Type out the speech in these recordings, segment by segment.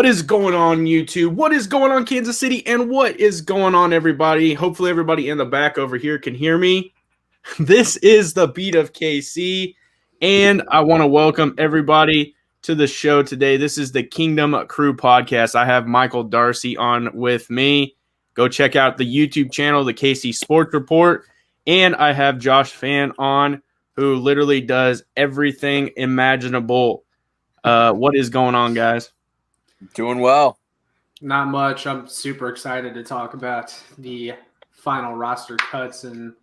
What is going on, YouTube? What is going on, Kansas City? And what is going on, everybody? Hopefully everybody in the back over here can hear me. This is the Beat of KC, and I want to welcome everybody to the show today. This is the Kingdom Crew podcast. I have Michael Darcy on with me. Go check out the YouTube channel, the KC Sports Report, and I have Josh Fan on, who literally does everything imaginable. What is going on, guys? Doing well. Not much. I'm super excited to talk about the final roster cuts and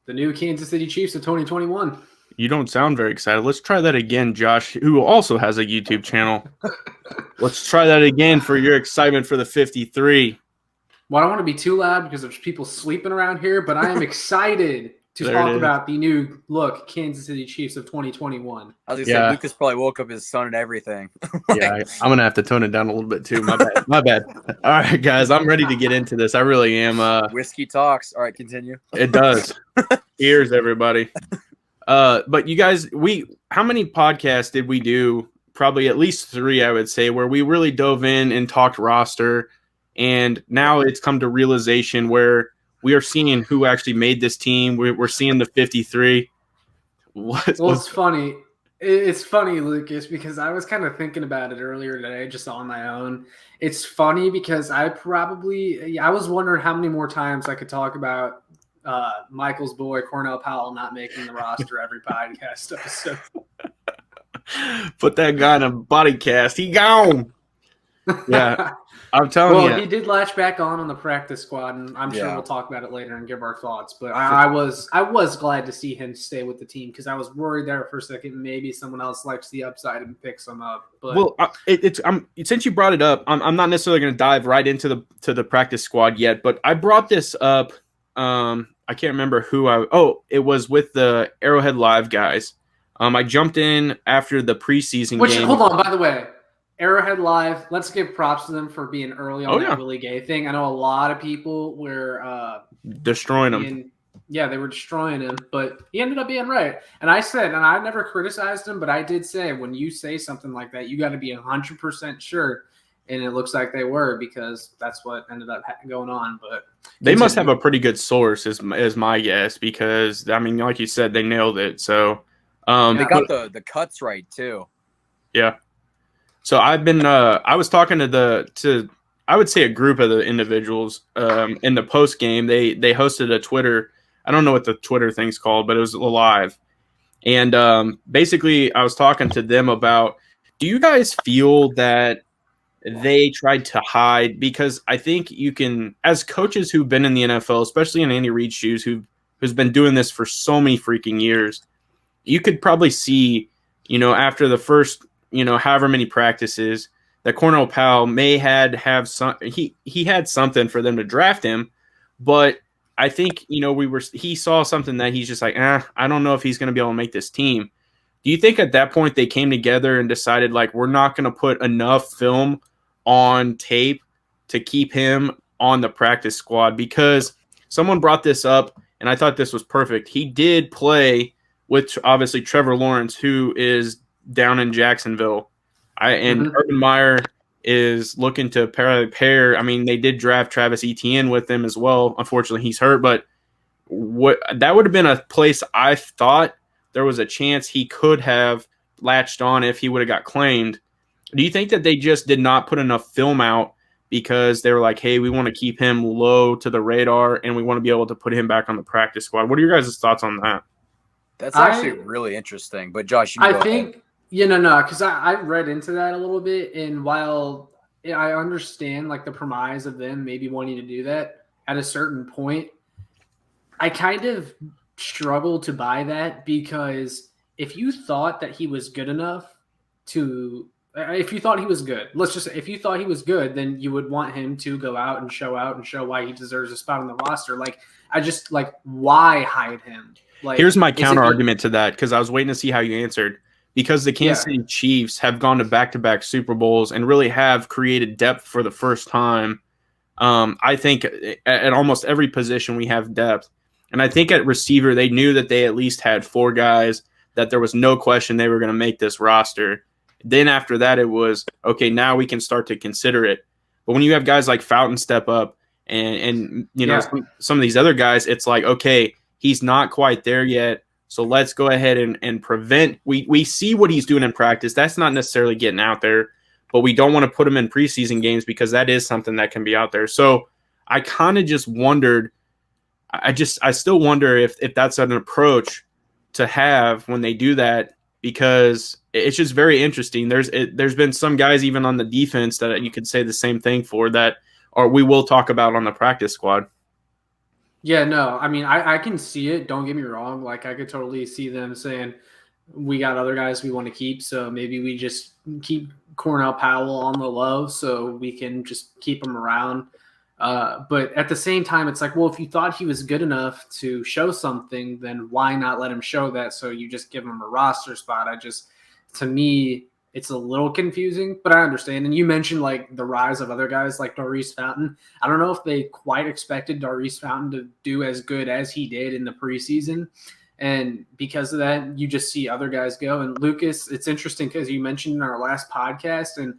the new Kansas City Chiefs of 2021. You don't sound very excited. Let's try that again, Josh, who also has a YouTube channel. Let's try that again for your excitement for the 53. Well, I don't want to be too loud because there's people sleeping around here, but I am excited to talk about the new look Kansas City Chiefs of 2021. I was going to say, Lucas probably woke up his son and everything. Yeah, I'm going to have to tone it down a little bit too. My bad. My bad. All right, guys, I'm ready to get into this. I really am. Whiskey talks. All right, continue. It does. Cheers, everybody. But you guys, how many podcasts did we do? Probably at least 3, I would say, where we really dove in and talked roster. And now it's come to realization where we are seeing who actually made this team. We're seeing the 53. It's funny. It's funny, Lucas, because I was kind of thinking about it earlier today just on my own. It's funny because I was wondering how many more times I could talk about Michael's boy, Cornell Powell, not making the roster every podcast episode. Put that guy in a body cast. He gone. Yeah. I'm telling you. Well, he did latch back on the practice squad, and I'm sure we'll talk about it later and give our thoughts. But I was glad to see him stay with the team because I was worried there for a second maybe someone else likes the upside and picks him up. But since you brought it up, I'm not necessarily going to dive right into the practice squad yet, but I brought this up. I can't remember who it was with the Arrowhead Live guys. I jumped in after the preseason game. Hold on, by the way. Arrowhead Live, let's give props to them for being early on that Willie Gay thing. I know a lot of people were destroying him. Yeah, they were destroying him, but he ended up being right. And I said, and I never criticized him, but I did say when you say something like that, you got to be 100% sure. And it looks like they were because that's what ended up going on. But they must have a pretty good source, is my guess, because I mean, like you said, they nailed it. So they got the cuts right too. Yeah. So I've been I was talking to I would say a group of the individuals in the post game. They hosted a Twitter. I don't know what the Twitter thing's called, but it was live. And basically I was talking to them about, do you guys feel that they tried to hide? Because I think you can, as coaches who've been in the NFL, especially in Andy Reid's shoes, who's been doing this for so many freaking years, you could probably see, after the first, however many practices, that Cornell Powell may have some. He had something for them to draft him, but I think he saw something that he's just like, I don't know if he's going to be able to make this team. Do you think at that point they came together and decided like we're not going to put enough film on tape to keep him on the practice squad? Because someone brought this up and I thought this was perfect. He did play with obviously Trevor Lawrence, who is down in Jacksonville. Urban Meyer is looking to pair. I mean, they did draft Travis Etienne with them as well. Unfortunately, he's hurt, but that would have been a place I thought there was a chance he could have latched on if he would have got claimed. Do you think that they just did not put enough film out because they were like, hey, we want to keep him low to the radar and we want to be able to put him back on the practice squad? What are your guys' thoughts on that? That's actually really interesting. But Josh, because I read into that a little bit, and while I understand like the premise of them maybe wanting to do that at a certain point, I kind of struggle to buy that, because if you thought that he was good enough if you thought he was good, let's just say if you thought he was good, then you would want him to go out and show why he deserves a spot on the roster. Like, why hide him? Like, here's my counter argument to that, because I was waiting to see how you answered. Because the Kansas City Chiefs have gone to back-to-back Super Bowls and really have created depth for the first time. I think at almost every position we have depth. And I think at receiver, they knew that they at least had 4 guys that there was no question they were going to make this roster. Then after that, it was, okay, now we can start to consider it. But when you have guys like Fountain step up and some of these other guys, it's like, okay, he's not quite there yet. So let's go ahead and prevent. We see what he's doing in practice. That's not necessarily getting out there, but we don't want to put him in preseason games because that is something that can be out there. So I kind of just wondered. I still wonder if that's an approach to have when they do that, because it's just very interesting. There's been some guys even on the defense that you could say the same thing for that, or we will talk about on the practice squad. Yeah, no, I mean, I can see it. Don't get me wrong. Like, I could totally see them saying, we got other guys we want to keep, so maybe we just keep Cornell Powell on the low so we can just keep him around. But at the same time, it's like, well, if you thought he was good enough to show something, then why not let him show that? So you just give him a roster spot. To me, it's a little confusing, but I understand. And you mentioned like the rise of other guys like Maurice Fountain. I don't know if they quite expected Maurice Fountain to do as good as he did in the preseason. And because of that, you just see other guys go. And Lucas, it's interesting because you mentioned in our last podcast, and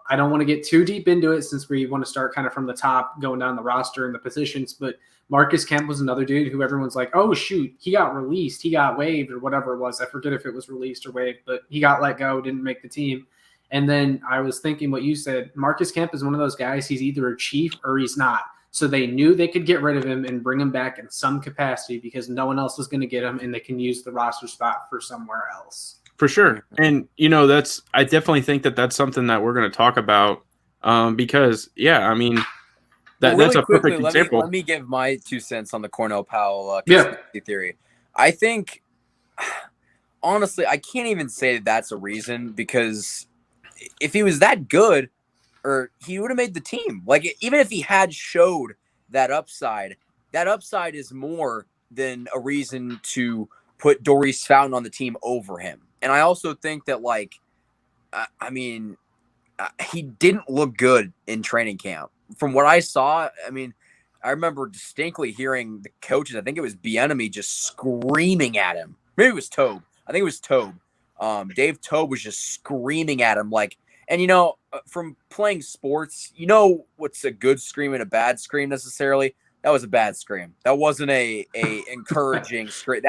I don't want to get too deep into it since we want to start kind of from the top, going down the roster and the positions. But Marcus Kemp was another dude who everyone's like, oh, shoot, he got released. He got waived or whatever it was. I forget if it was released or waived, but he got let go, didn't make the team. And then I was thinking what you said. Marcus Kemp is one of those guys. He's either a chief or he's not. So they knew they could get rid of him and bring him back in some capacity because no one else was going to get him, and they can use the roster spot for somewhere else. For sure. And, I definitely think that that's something that we're going to talk about because, yeah, I mean, that's a perfect example. Let me give my 2 cents on the Cornell Powell conspiracy theory. I think, honestly, I can't even say that's a reason, because if he was that good, or he would have made the team. Like, even if he had showed that upside is more than a reason to put Maurice Fountain on the team over him. And I also think that, he didn't look good in training camp. From what I saw, I remember distinctly hearing the coaches, I think it was Bieniemy, just screaming at him. Maybe it was Tobe. I think it was Tobe. Dave Tobe was just screaming at him. And, from playing sports, what's a good scream and a bad scream necessarily? That was a bad scream. That wasn't a encouraging scream.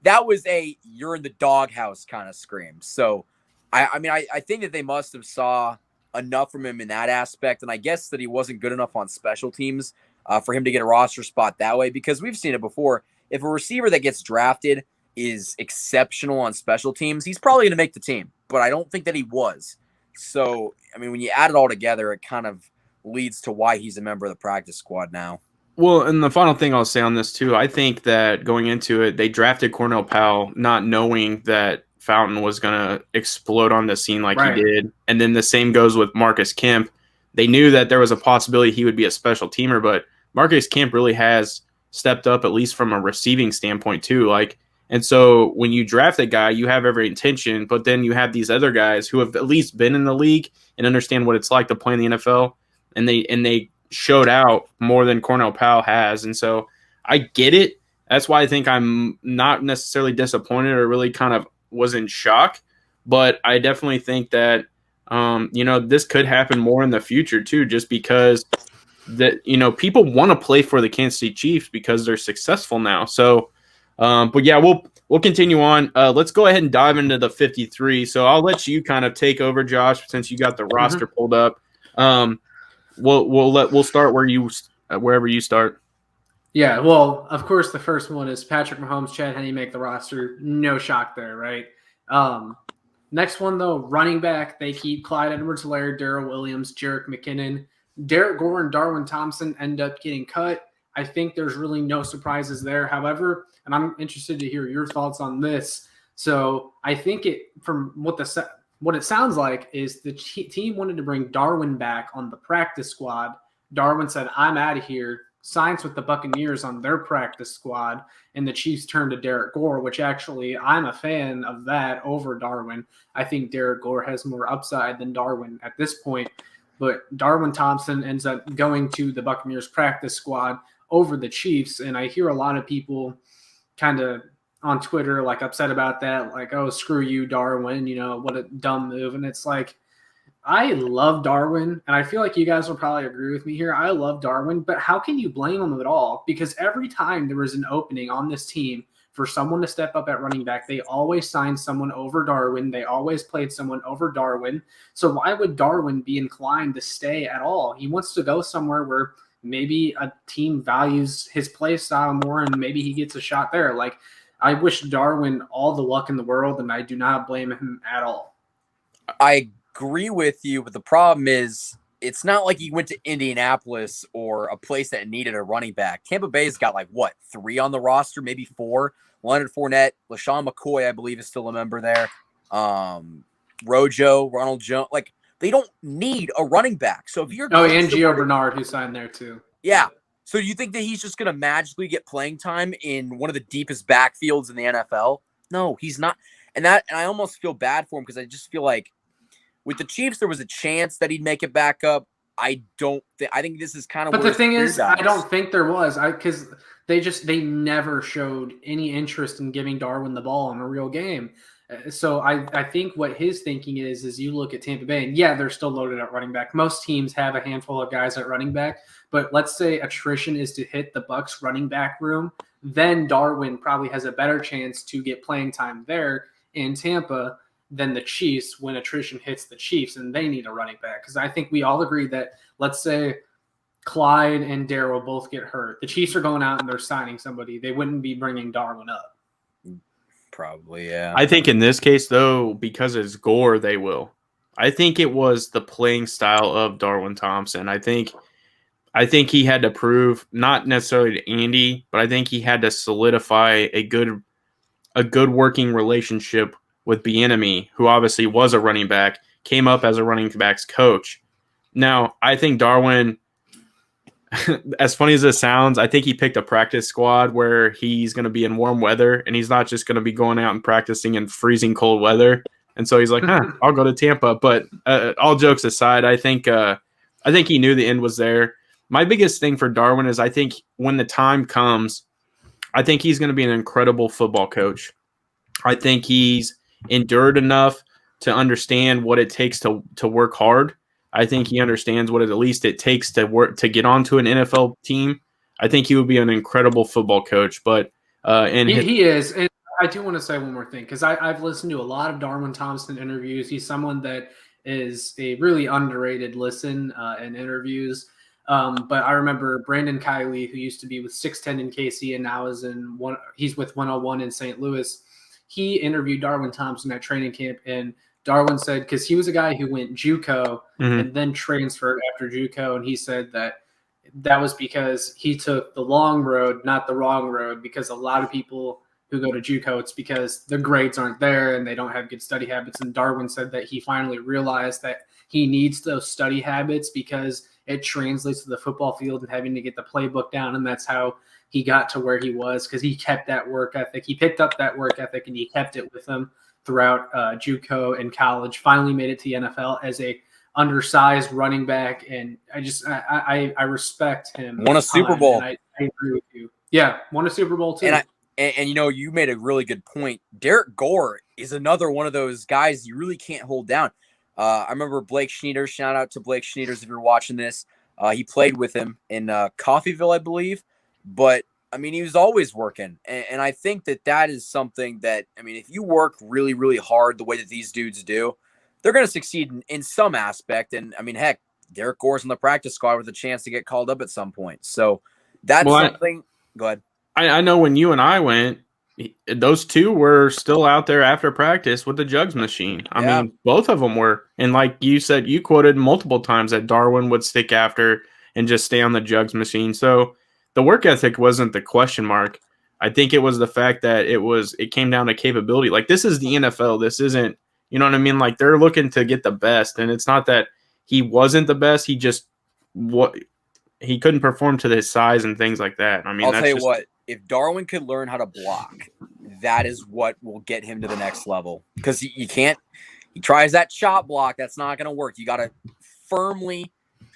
That was a you're in the doghouse kind of scream. So, I think that they must have saw enough from him in that aspect. And I guess that he wasn't good enough on special teams for him to get a roster spot that way, because we've seen it before. If a receiver that gets drafted is exceptional on special teams, he's probably going to make the team. But I don't think that he was. So, when you add it all together, it kind of leads to why he's a member of the practice squad now. Well, and the final thing I'll say on this too, I think that going into it, they drafted Cornell Powell not knowing that Fountain was going to explode on the scene like he did. And then the same goes with Marcus Kemp. They knew that there was a possibility he would be a special teamer, but Marcus Kemp really has stepped up, at least from a receiving standpoint too. And so when you draft a guy, you have every intention, but then you have these other guys who have at least been in the league and understand what it's like to play in the NFL, and they showed out more than Cornell Powell has. And so I get it. That's why I think I'm not necessarily disappointed or really kind of was in shock, but I definitely think that, this could happen more in the future too, just because that, people want to play for the Kansas City Chiefs because they're successful now. So, but yeah, we'll continue on. Let's go ahead and dive into the 53. So I'll let you kind of take over, Josh, since you got the roster pulled up. We'll start wherever you start. Yeah, well, of course, the first one is Patrick Mahomes, Chad Henne make the roster. No shock there, right? Next one, though, running back. They keep Clyde Edwards-Helaire, Daryl Williams, Jerick McKinnon. Derek Gore and Darwin Thompson end up getting cut. I think there's really no surprises there. However, and I'm interested to hear your thoughts on this. So I think from what it sounds like is the team wanted to bring Darwin back on the practice squad. Darwin said, I'm out of here. Signs with the Buccaneers on their practice squad, and the Chiefs turned to Derek Gore, which actually I'm a fan of that over Darwin. I think Derek Gore has more upside than Darwin at this point, but Darwin Thompson ends up going to the Buccaneers practice squad over the Chiefs, and I hear a lot of people kind of on Twitter, like upset about that, like, oh, screw you, Darwin, what a dumb move. And it's like, I love Darwin, and I feel like you guys will probably agree with me here. I love Darwin, but how can you blame him at all? Because every time there was an opening on this team for someone to step up at running back, they always signed someone over Darwin. They always played someone over Darwin. So why would Darwin be inclined to stay at all? He wants to go somewhere where maybe a team values his play style more, and maybe he gets a shot there. Like, I wish Darwin all the luck in the world, and I do not blame him at all. I agree with you, but the problem is it's not like he went to Indianapolis or a place that needed a running back. Tampa Bay's got 3 on the roster, maybe 4. Leonard Fournette, LaShawn McCoy, I believe, is still a member there. Rojo, Ronald Jones, they don't need a running back. So if you're and Gio Bernard, who signed there too. Yeah. So you think that he's just going to magically get playing time in one of the deepest backfields in the NFL? No, he's not. And I almost feel bad for him because I just feel like with the Chiefs, there was a chance that he'd make it back up. I think this is kind of. But the thing is, I don't think there was. Because they never showed any interest in giving Darwin the ball in a real game. So I think what his thinking is you look at Tampa Bay, and yeah, they're still loaded at running back. Most teams have a handful of guys at running back, but let's say attrition is to hit the Bucs running back room, then Darwin probably has a better chance to get playing time there in Tampa than the Chiefs when attrition hits the Chiefs and they need a running back. Because I think we all agree that, let's say Clyde and Daryl both get hurt. The Chiefs are going out and they're signing somebody. They wouldn't be bringing Darwin up. Probably, yeah. I think in this case, though, because it's Gore, they will. I think it was the playing style of Darwin Thompson. I think he had to prove, not necessarily to Andy, but I think he had to solidify a good working relationship with Bieniemy, who obviously was a running back, came up as a running backs coach. Now, I think Darwin, as funny as this sounds, I think he picked a practice squad where he's going to be in warm weather, and he's not just going to be going out and practicing in freezing cold weather. And so he's like, I'll go to Tampa. But all jokes aside, I think he knew the end was there. My biggest thing for Darwin is I think when the time comes, I think he's going to be an incredible football coach. I think he's endured enough to understand what it takes to work hard. I think he understands what at least it takes to work to get onto an NFL team. I think he would be an incredible football coach. But he is. And I do want to say one more thing because I've listened to a lot of Darwin Thompson interviews. He's someone that is a really underrated listen in interviews. But I remember Brandon Kiley, who used to be with 610 in KC and now he's with 101 in St. Louis. He interviewed Darwin Thompson at training camp, and Darwin said, because he was a guy who went JUCO and then transferred after JUCO, and he said that was because he took the long road, not the wrong road, because a lot of people who go to JUCO, it's because the grades aren't there and they don't have good study habits. And Darwin said that he finally realized that he needs those study habits because it translates to the football field and having to get the playbook down, and that's how he got to where he was because he kept that work ethic. He picked up that work ethic and he kept it with him throughout JUCO and college. Finally made it to the NFL as a undersized running back, and I respect him. Won a Super Bowl. I agree with you. Yeah, won a Super Bowl too. And you made a really good point. Derek Gore is another one of those guys you really can't hold down. I remember Blake Schneiders. Shout out to Blake Schneiders if you're watching this. He played with him in Coffeyville, I believe. But, I mean, he was always working. And I think that is something that, I mean, if you work really, really hard the way that these dudes do, they're going to succeed in some aspect. And, I mean, heck, Derek Gore's on the practice squad with a chance to get called up at some point. So that's something. Go ahead. I know when you and I went, those two were still out there after practice with the jugs machine. I mean, both of them were. And like you said, you quoted multiple times that Darwin would stick after and just stay on the jugs machine. So the work ethic wasn't the question mark. I think it was the fact that it came down to capability. Like, this is the NFL. This isn't, you know what I mean? Like, they're looking to get the best. And it's not that he wasn't the best. He just, he couldn't perform to his size and things like that. I mean, I'll tell you what, if Darwin could learn how to block, that is what will get him to the next level. Because he tries that chop block. That's not going to work. You got to firmly,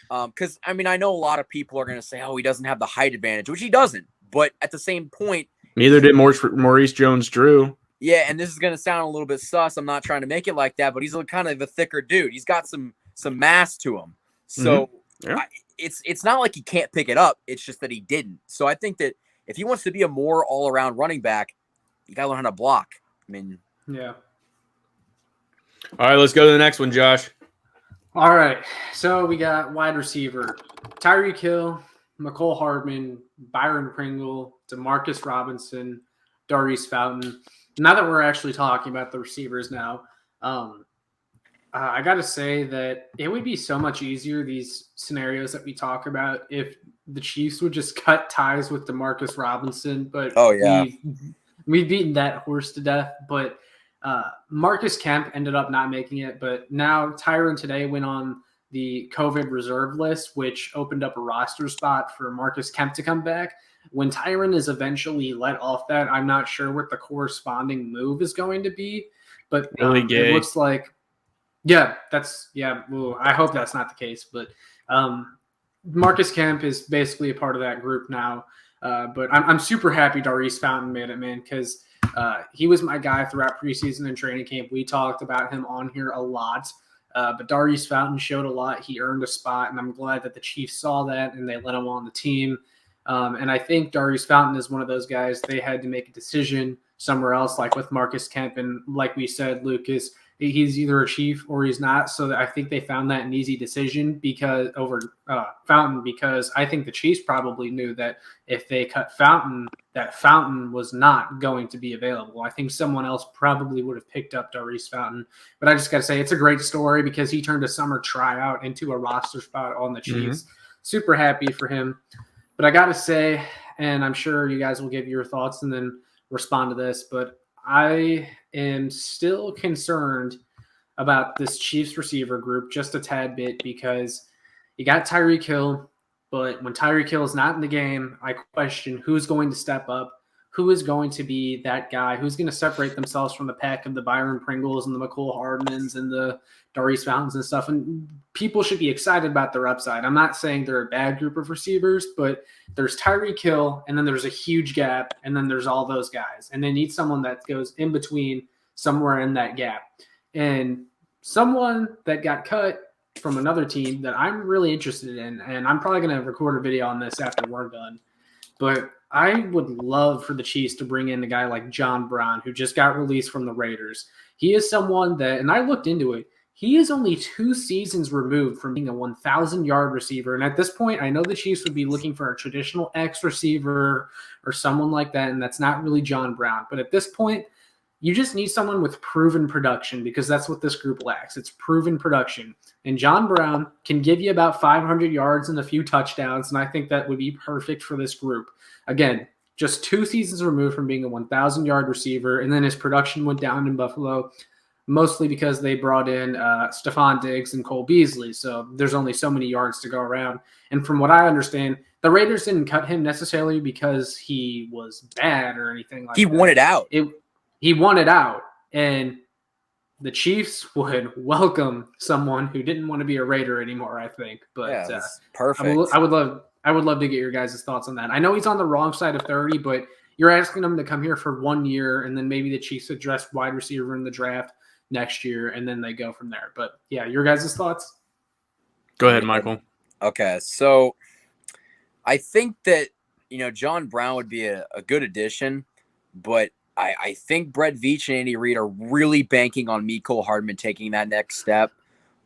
because, I mean, I know a lot of people are going to say, oh, he doesn't have the height advantage, which he doesn't. But at the same point, Neither did Maurice Jones-Drew. Yeah, and this is going to sound a little bit sus. I'm not trying to make it like that, but he's kind of a thicker dude. He's got some mass to him. So it's not like he can't pick it up. It's just that he didn't. So I think that if he wants to be a more all-around running back, you got to learn how to block. I mean, yeah. All right, let's go to the next one, Josh. All right, so we got wide receiver Tyreek Hill, McCole Hardman, Byron Pringle, Demarcus Robinson, Darius Fountain. Now that we're actually talking about the receivers now, I got to say that it would be so much easier, these scenarios that we talk about, if the Chiefs would just cut ties with Demarcus Robinson. But we've beaten that horse to death. But Marcus Kemp ended up not making it. But now Tyron today went on the COVID reserve list, which opened up a roster spot for Marcus Kemp to come back. When Tyron is eventually let off that, I'm not sure what the corresponding move is going to be. But really gay. It looks like, I hope that's not the case. But Marcus Kemp is basically a part of that group now. But I'm super happy Darius Fountain made it, man, because he was my guy throughout preseason and training camp. We talked about him on here a lot. But Darius Fountain showed a lot. He earned a spot, and I'm glad that the Chiefs saw that and they let him on the team. And I think Darius Fountain is one of those guys they had to make a decision somewhere else, like with Marcus Kemp. And like we said, Lucas, he's either a Chief or he's not. So I think they found that an easy decision over Fountain, because I think the Chiefs probably knew that if they cut Fountain, that Fountain was not going to be available. I think someone else probably would have picked up Darius Fountain. But I just got to say, it's a great story because he turned a summer tryout into a roster spot on the Chiefs. Super happy for him. But I got to say, and I'm sure you guys will give your thoughts and then respond to this, but I am still concerned about this Chiefs receiver group just a tad bit, because you got Tyreek Hill, but when Tyreek Hill is not in the game, I question who's going to step up, who is going to be that guy, who's going to separate themselves from the pack of the Byron Pringles and the McCole Hardmans and the Darius Fountains and stuff. And people should be excited about their upside. I'm not saying they're a bad group of receivers, but there's Tyreek Hill, and then there's a huge gap, and then there's all those guys. And they need someone that goes in between, somewhere in that gap. And someone that got cut from another team that I'm really interested in, and I'm probably going to record a video on this after we're done, but I would love for the Chiefs to bring in a guy like John Brown, who just got released from the Raiders. He is someone that, and I looked into it, he is only 2 seasons removed from being a 1,000-yard receiver. And at this point, I know the Chiefs would be looking for a traditional X receiver or someone like that, and that's not really John Brown. But at this point, you just need someone with proven production, because that's what this group lacks. It's proven production. And John Brown can give you about 500 yards and a few touchdowns, and I think that would be perfect for this group. Again, just 2 seasons removed from being a 1,000-yard receiver, and then his production went down in Buffalo, mostly because they brought in Stephon Diggs and Cole Beasley. So there's only so many yards to go around. And from what I understand, the Raiders didn't cut him necessarily because he was bad or anything like that. He wanted out. He wanted out. And the Chiefs would welcome someone who didn't want to be a Raider anymore, I think. But yeah, that's perfect. I would love to get your guys' thoughts on that. I know he's on the wrong side of 30, but you're asking him to come here for 1 year, and then maybe the Chiefs address wide receiver in the draft next year, and then they go from there. But yeah, your guys' thoughts? Go ahead, Michael. Okay, so I think that, John Brown would be a good addition, but I think Brett Veach and Andy Reid are really banking on McCole Hardman taking that next step.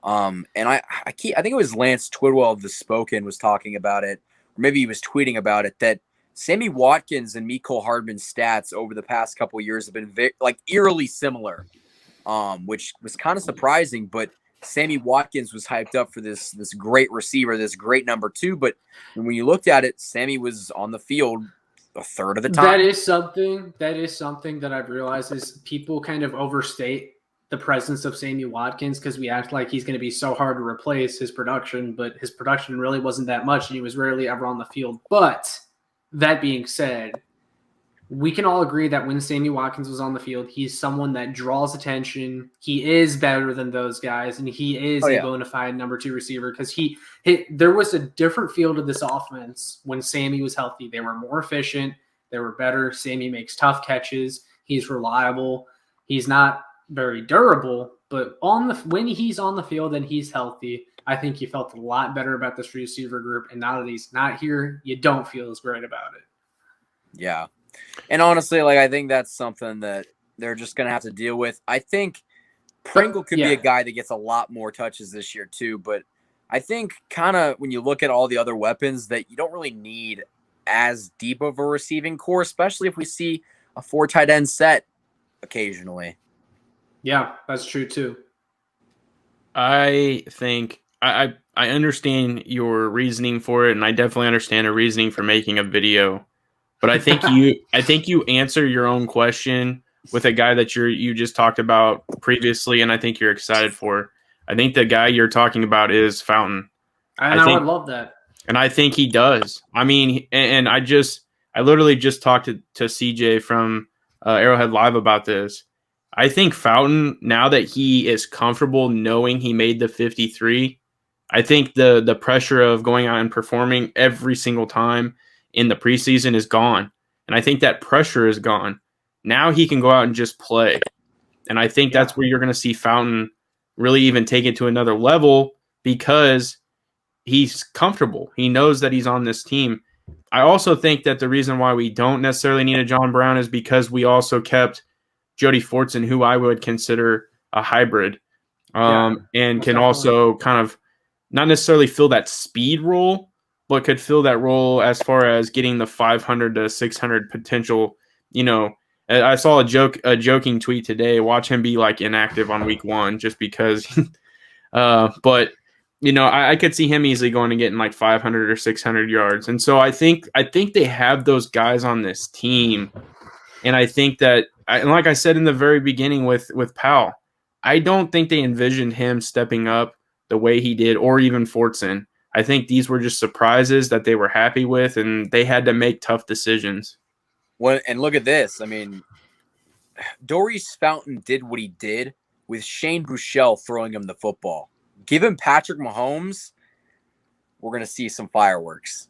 And I think it was Lance Twidwell of The Spoken was talking about it, or maybe he was tweeting about it, that Sammy Watkins and McCole Hardman's stats over the past couple of years have been eerily similar. Which was kind of surprising, but Sammy Watkins was hyped up for this great receiver, this great number 2. But when you looked at it, Sammy was on the field a third of the time. That is something that I've realized is people kind of overstate the presence of Sammy Watkins, because we act like he's going to be so hard to replace his production, but his production really wasn't that much, and he was rarely ever on the field. But that being said, we can all agree that when Sammy Watkins was on the field, he's someone that draws attention. He is better than those guys, and he is a bona fide number 2 receiver, because there was a different feel to this offense when Sammy was healthy. They were more efficient. They were better. Sammy makes tough catches. He's reliable. He's not very durable, but when he's on the field and he's healthy, I think you felt a lot better about this receiver group. And now that he's not here, you don't feel as great about it. Yeah. And honestly, I think that's something that they're just going to have to deal with. I think Pringle could be a guy that gets a lot more touches this year too, but I think kind of when you look at all the other weapons that you don't really need as deep of a receiving core, especially if we see a 4 tight end set occasionally. Yeah, that's true too. I think I understand your reasoning for it, and I definitely understand a reasoning for making a video. But I think you answer your own question with a guy that you just talked about previously, and I think you're excited for. I think the guy you're talking about is Fountain. I would love that. And I think he does. I mean, and I literally just talked to CJ from Arrowhead Live about this. I think Fountain, now that he is comfortable knowing he made the 53, I think the pressure of going out and performing every single time in the preseason is gone. And I think that pressure is gone. Now he can go out and just play. And I think that's where you're going to see Fountain really even take it to another level because he's comfortable. He knows that he's on this team. I also think that the reason why we don't necessarily need a John Brown is because we also kept Jody Fortson, who I would consider a hybrid, and can also kind of not necessarily fill that speed role, but could fill that role as far as getting the 500 to 600 potential. I saw a joking tweet today. Watch him be inactive on week 1 just because. But I could see him easily going and getting 500 or 600 yards. And so I think they have those guys on this team. And I think that, and like I said in the very beginning with Powell, I don't think they envisioned him stepping up the way he did, or even Fortson. I think these were just surprises that they were happy with, and they had to make tough decisions. Well, and look at this. I mean, Maurice Fountain did what he did with Shane Buechele throwing him the football. Give him Patrick Mahomes, we're going to see some fireworks.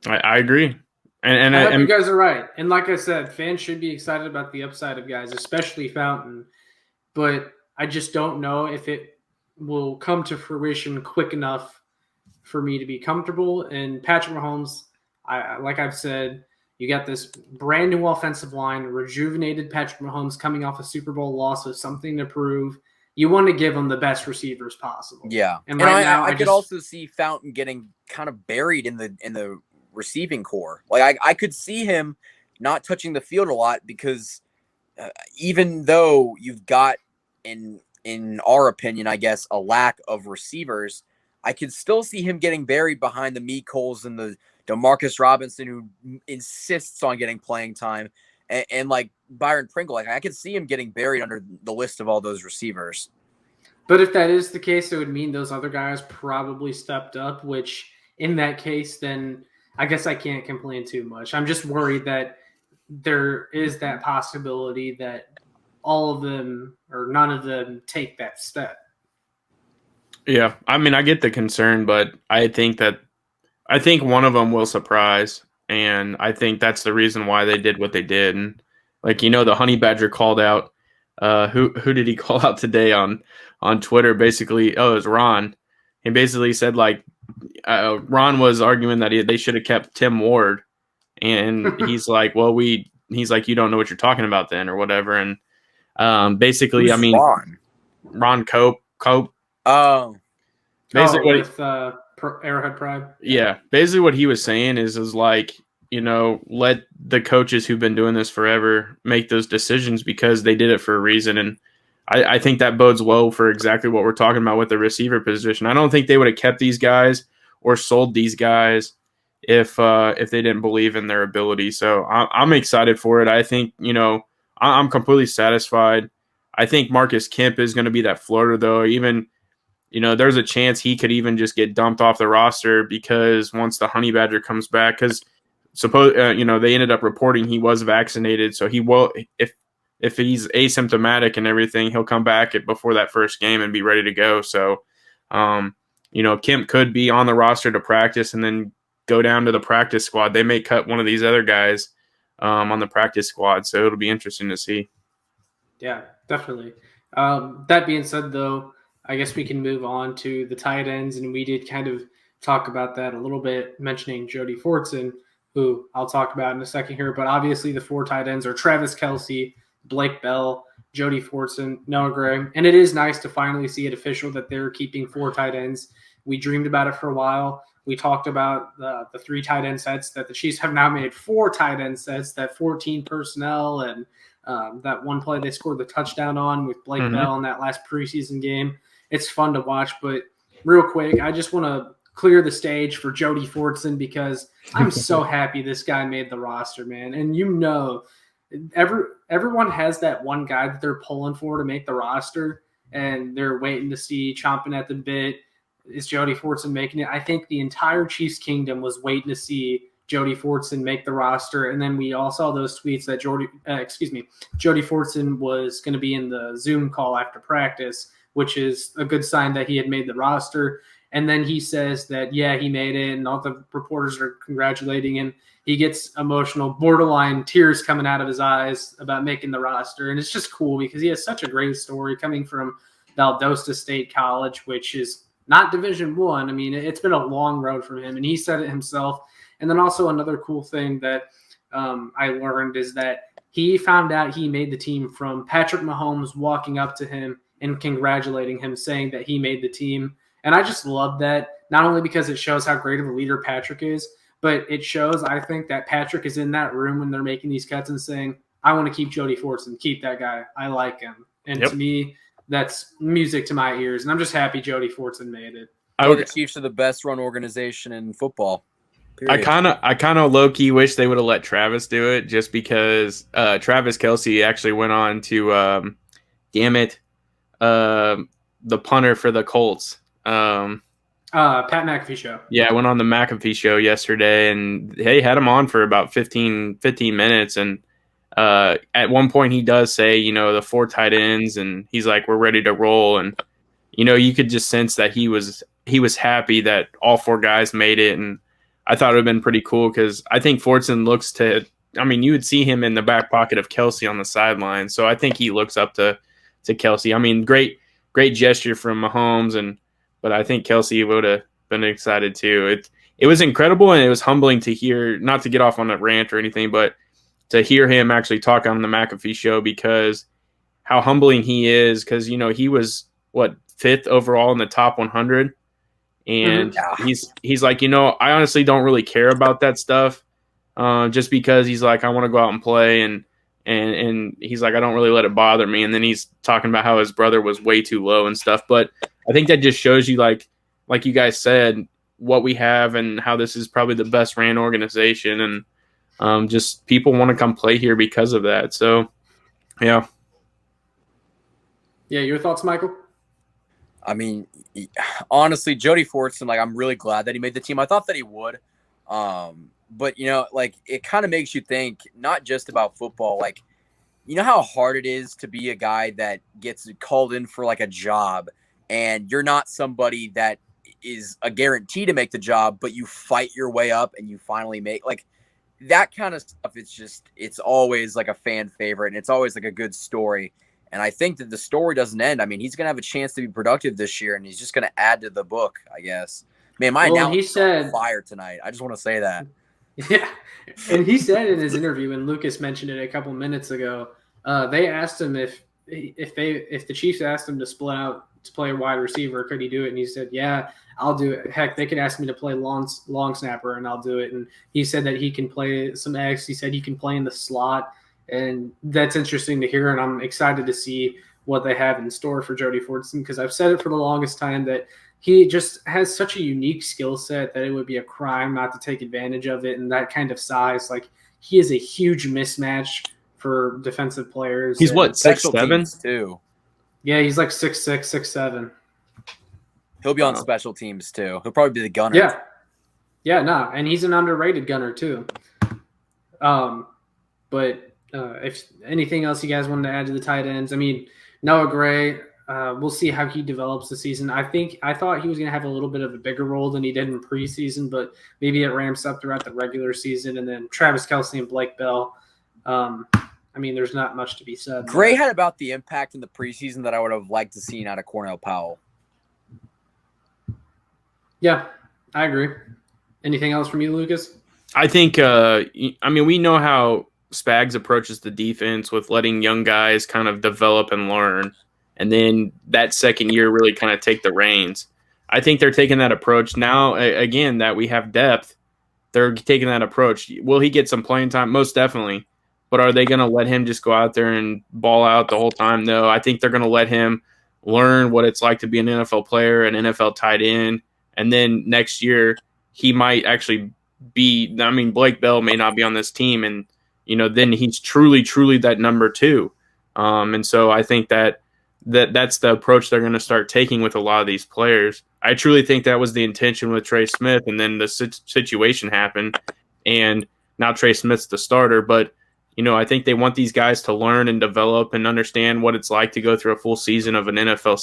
I agree. And I hope you guys are right. And like I said, fans should be excited about the upside of guys, especially Fountain. But I just don't know if it will come to fruition quick enough for me to be comfortable. And Patrick Mahomes, like I've said, you got this brand new offensive line, rejuvenated Patrick Mahomes coming off a Super Bowl loss with something to prove. You want to give him the best receivers possible. Yeah. And right now, I could also see Fountain getting kind of buried in the receiving core. I could see him not touching the field a lot because even though you've got, in our opinion, I guess, a lack of receivers, I could still see him getting buried behind the Mecoles and the Demarcus Robinson, who insists on getting playing time, and Byron Pringle. I could see him getting buried under the list of all those receivers. But if that is the case, it would mean those other guys probably stepped up, which in that case, then I guess I can't complain too much. I'm just worried that there is that possibility that all of them or none of them take that step. Yeah, I mean, I get the concern, but I think one of them will surprise, and I think that's the reason why they did what they did. And the Honey Badger called out. Who did he call out today on Twitter? Basically, it was Ron. He basically said Ron was arguing that they should have kept Tim Ward, and he's like, well, he's like, you don't know what you're talking about then, or whatever. And basically, I mean, Ron Cope. Oh, basically with Arrowhead Pride. Yeah, basically what he was saying is let the coaches who've been doing this forever make those decisions because they did it for a reason. And I think that bodes well for exactly what we're talking about with the receiver position. I don't think they would have kept these guys or sold these guys if they didn't believe in their ability. So I'm excited for it. I think, I'm completely satisfied. I think Marcus Kemp is going to be that floater, though. Even, there's a chance he could even just get dumped off the roster because once the Honey Badger comes back, because they ended up reporting he was vaccinated, so he will. If he's asymptomatic and everything, he'll come back before that first game and be ready to go. So, Kemp could be on the roster to practice and then go down to the practice squad. They may cut one of these other guys on the practice squad. So it'll be interesting to see. Yeah, definitely. That being said, though, I guess we can move on to the tight ends, and we did kind of talk about that a little bit, mentioning Jody Fortson, who I'll talk about in a second here. But obviously, the 4 tight ends are Travis Kelce, Blake Bell, Jody Fortson, Noah Gray, and it is nice to finally see it official that they're keeping 4 tight ends. We dreamed about it for a while. We talked about the 3 tight end sets that the Chiefs have now made 4 tight end sets, that 14 personnel, and that one play they scored the touchdown on with Blake Bell in that last preseason game. It's fun to watch, but real quick, I just want to clear the stage for Jody Fortson because I'm so happy this guy made the roster, man. And everyone has that one guy that they're pulling for to make the roster, and they're waiting to see, chomping at the bit, is Jody Fortson making it? I think the entire Chiefs kingdom was waiting to see Jody Fortson make the roster, and then we all saw those tweets that Jody Fortson was going to be in the Zoom call after practice, which is a good sign that he had made the roster. And then he says that, yeah, he made it, and all the reporters are congratulating him. He gets emotional, borderline tears coming out of his eyes about making the roster. And it's just cool because he has such a great story coming from Valdosta State College, which is not Division I. I mean, it's been a long road for him, and he said it himself. And then also another cool thing that I learned is that he found out he made the team from Patrick Mahomes walking up to him and congratulating him, saying that he made the team. And I just love that, not only because it shows how great of a leader Patrick is, but it shows, I think, that Patrick is in that room when they're making these cuts and saying, I want to keep Jody Fortson, keep that guy. I like him. And to me, that's music to my ears. And I'm just happy Jody Fortson made it. The Chiefs are the best run organization in football. Period. I kind of low key wish they would have let Travis do it, just because Travis Kelce actually went on to, the punter for the Colts. Pat McAfee show. Yeah, I went on the McAfee show yesterday, and they had him on for about 15 minutes. And at one point, he does say, the 4 tight ends, and he's like, "We're ready to roll." And you could just sense that he was happy that all 4 guys made it. And I thought it would have been pretty cool because I think Fortson looks to. I mean, you would see him in the back pocket of Kelce on the sideline, so I think he looks up to Kelce. I mean, great gesture from Mahomes, but I think Kelce would have been excited too. It was incredible, and it was humbling to hear, not to get off on a rant or anything, but to hear him actually talk on the McAfee show, because how humbling he is, because, he was, 5th overall in the top 100. And he's like, I honestly don't really care about that stuff, just because he's like, I want to go out and play. And he's like, I don't really let it bother me. And then he's talking about how his brother was way too low and stuff. But I think that just shows you, like you guys said, what we have and how this is probably the best ran organization. And just people want to come play here because of that. So, yeah. Yeah, your thoughts, Michael? I mean, honestly, Jody Fortson, I'm really glad that he made the team. I thought that he would. But, it kind of makes you think not just about football. How hard it is to be a guy that gets called in for, a job, and you're not somebody that is a guarantee to make the job, but you fight your way up and you finally make, that kind of stuff. It's always, a fan favorite, and it's always, a good story. And I think that the story doesn't end. I mean, he's going to have a chance to be productive this year, and he's just going to add to the book, I guess. Man, he said fire tonight. I just want to say that. Yeah, and he said in his interview, and Lucas mentioned it a couple minutes ago, they asked him if the Chiefs asked him to split out to play a wide receiver, could he do it? And he said, yeah, I'll do it. Heck, they could ask me to play long snapper, and I'll do it. And he said that he can play some X. He said he can play in the slot. And that's interesting to hear, and I'm excited to see what they have in store for Jody Fordson, because I've said it for the longest time that he just has such a unique skill set that it would be a crime not to take advantage of it, and that kind of size. He is a huge mismatch for defensive players. He's 6'7" too. Yeah, he's 6'6", 6'7". He'll be on special teams too. He'll probably be the gunner. Yeah, no, and he's an underrated gunner too. But if anything else you guys wanted to add to the tight ends, I mean, Noah Gray, we'll see how he develops the season. I thought he was going to have a little bit of a bigger role than he did in preseason, but maybe it ramps up throughout the regular season. And then Travis Kelce and Blake Bell, I mean, there's not much to be said. Gray had about the impact in the preseason that I would have liked to see out of Cornell Powell. Yeah, I agree. Anything else from you, Lucas? I think, we know how Spags approaches the defense with letting young guys kind of develop and learn, and then that second year really kind of take the reins. I think they're taking that approach now. Again, that we have depth, they're taking that approach. Will he get some playing time? Most definitely. But are they going to let him just go out there and ball out the whole time? No, I think they're going to let him learn what it's like to be an NFL player, an NFL tight end, and then next year he might actually be. I mean, Blake Bell may not be on this team, and then he's truly that number 2. And so I think that's the approach they're going to start taking with a lot of these players. I truly think that was the intention with Trey Smith, and then the situation happened, and now Trey Smith's the starter. But I think they want these guys to learn and develop and understand what it's like to go through a full season of an NFL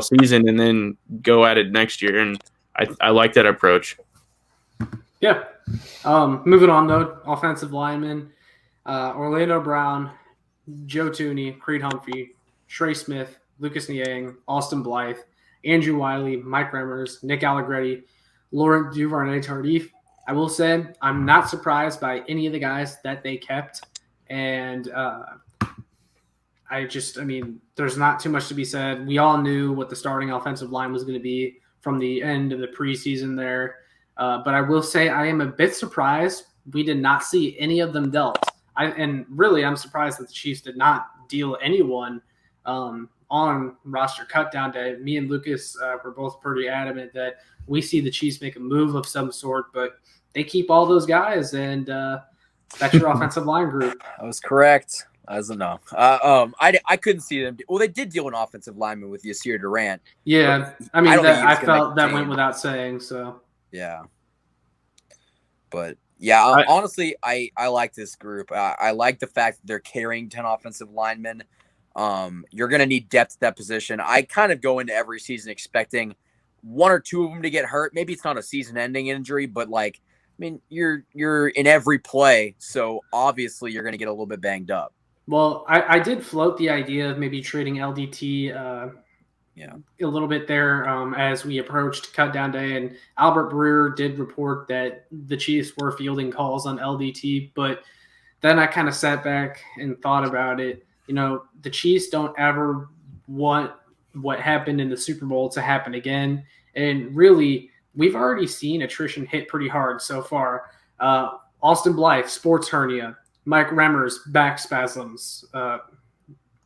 season, and then go at it next year. And I like that approach. Yeah. Moving on though, offensive linemen, Orlando Brown, Joe Thuney, Creed Humphrey, Trey Smith, Lucas Niang, Austin Blythe, Andrew Wiley, Mike Remmers, Nick Allegretti, Laurent Duvernay-Tardif. I will say I'm not surprised by any of the guys that they kept. And there's not too much to be said. We all knew what the starting offensive line was going to be from the end of the preseason there. But I will say I am a bit surprised we did not see any of them dealt. I'm surprised that the Chiefs did not deal anyone on roster cut down day. Me and Lucas were both pretty adamant that we see the Chiefs make a move of some sort, but they keep all those guys, and that's your offensive line group. I was correct. I couldn't see them. Well, they did deal an offensive lineman with Yasir Durant. Yeah, I felt that went without saying. So yeah, but yeah, honestly, I like this group. I like the fact that they're carrying 10 offensive linemen. You're going to need depth at that position. I kind of go into every season expecting 1 or 2 of them to get hurt. Maybe it's not a season-ending injury, but you're in every play, so obviously you're going to get a little bit banged up. Well, I did float the idea of maybe trading LDT a little bit there as we approached cut down day, and Albert Breer did report that the Chiefs were fielding calls on LDT, but then I kind of sat back and thought about it. The Chiefs don't ever want what happened in the Super Bowl to happen again, and really we've already seen attrition hit pretty hard so far. Austin Blythe, sports hernia. Mike Remmers, back spasms.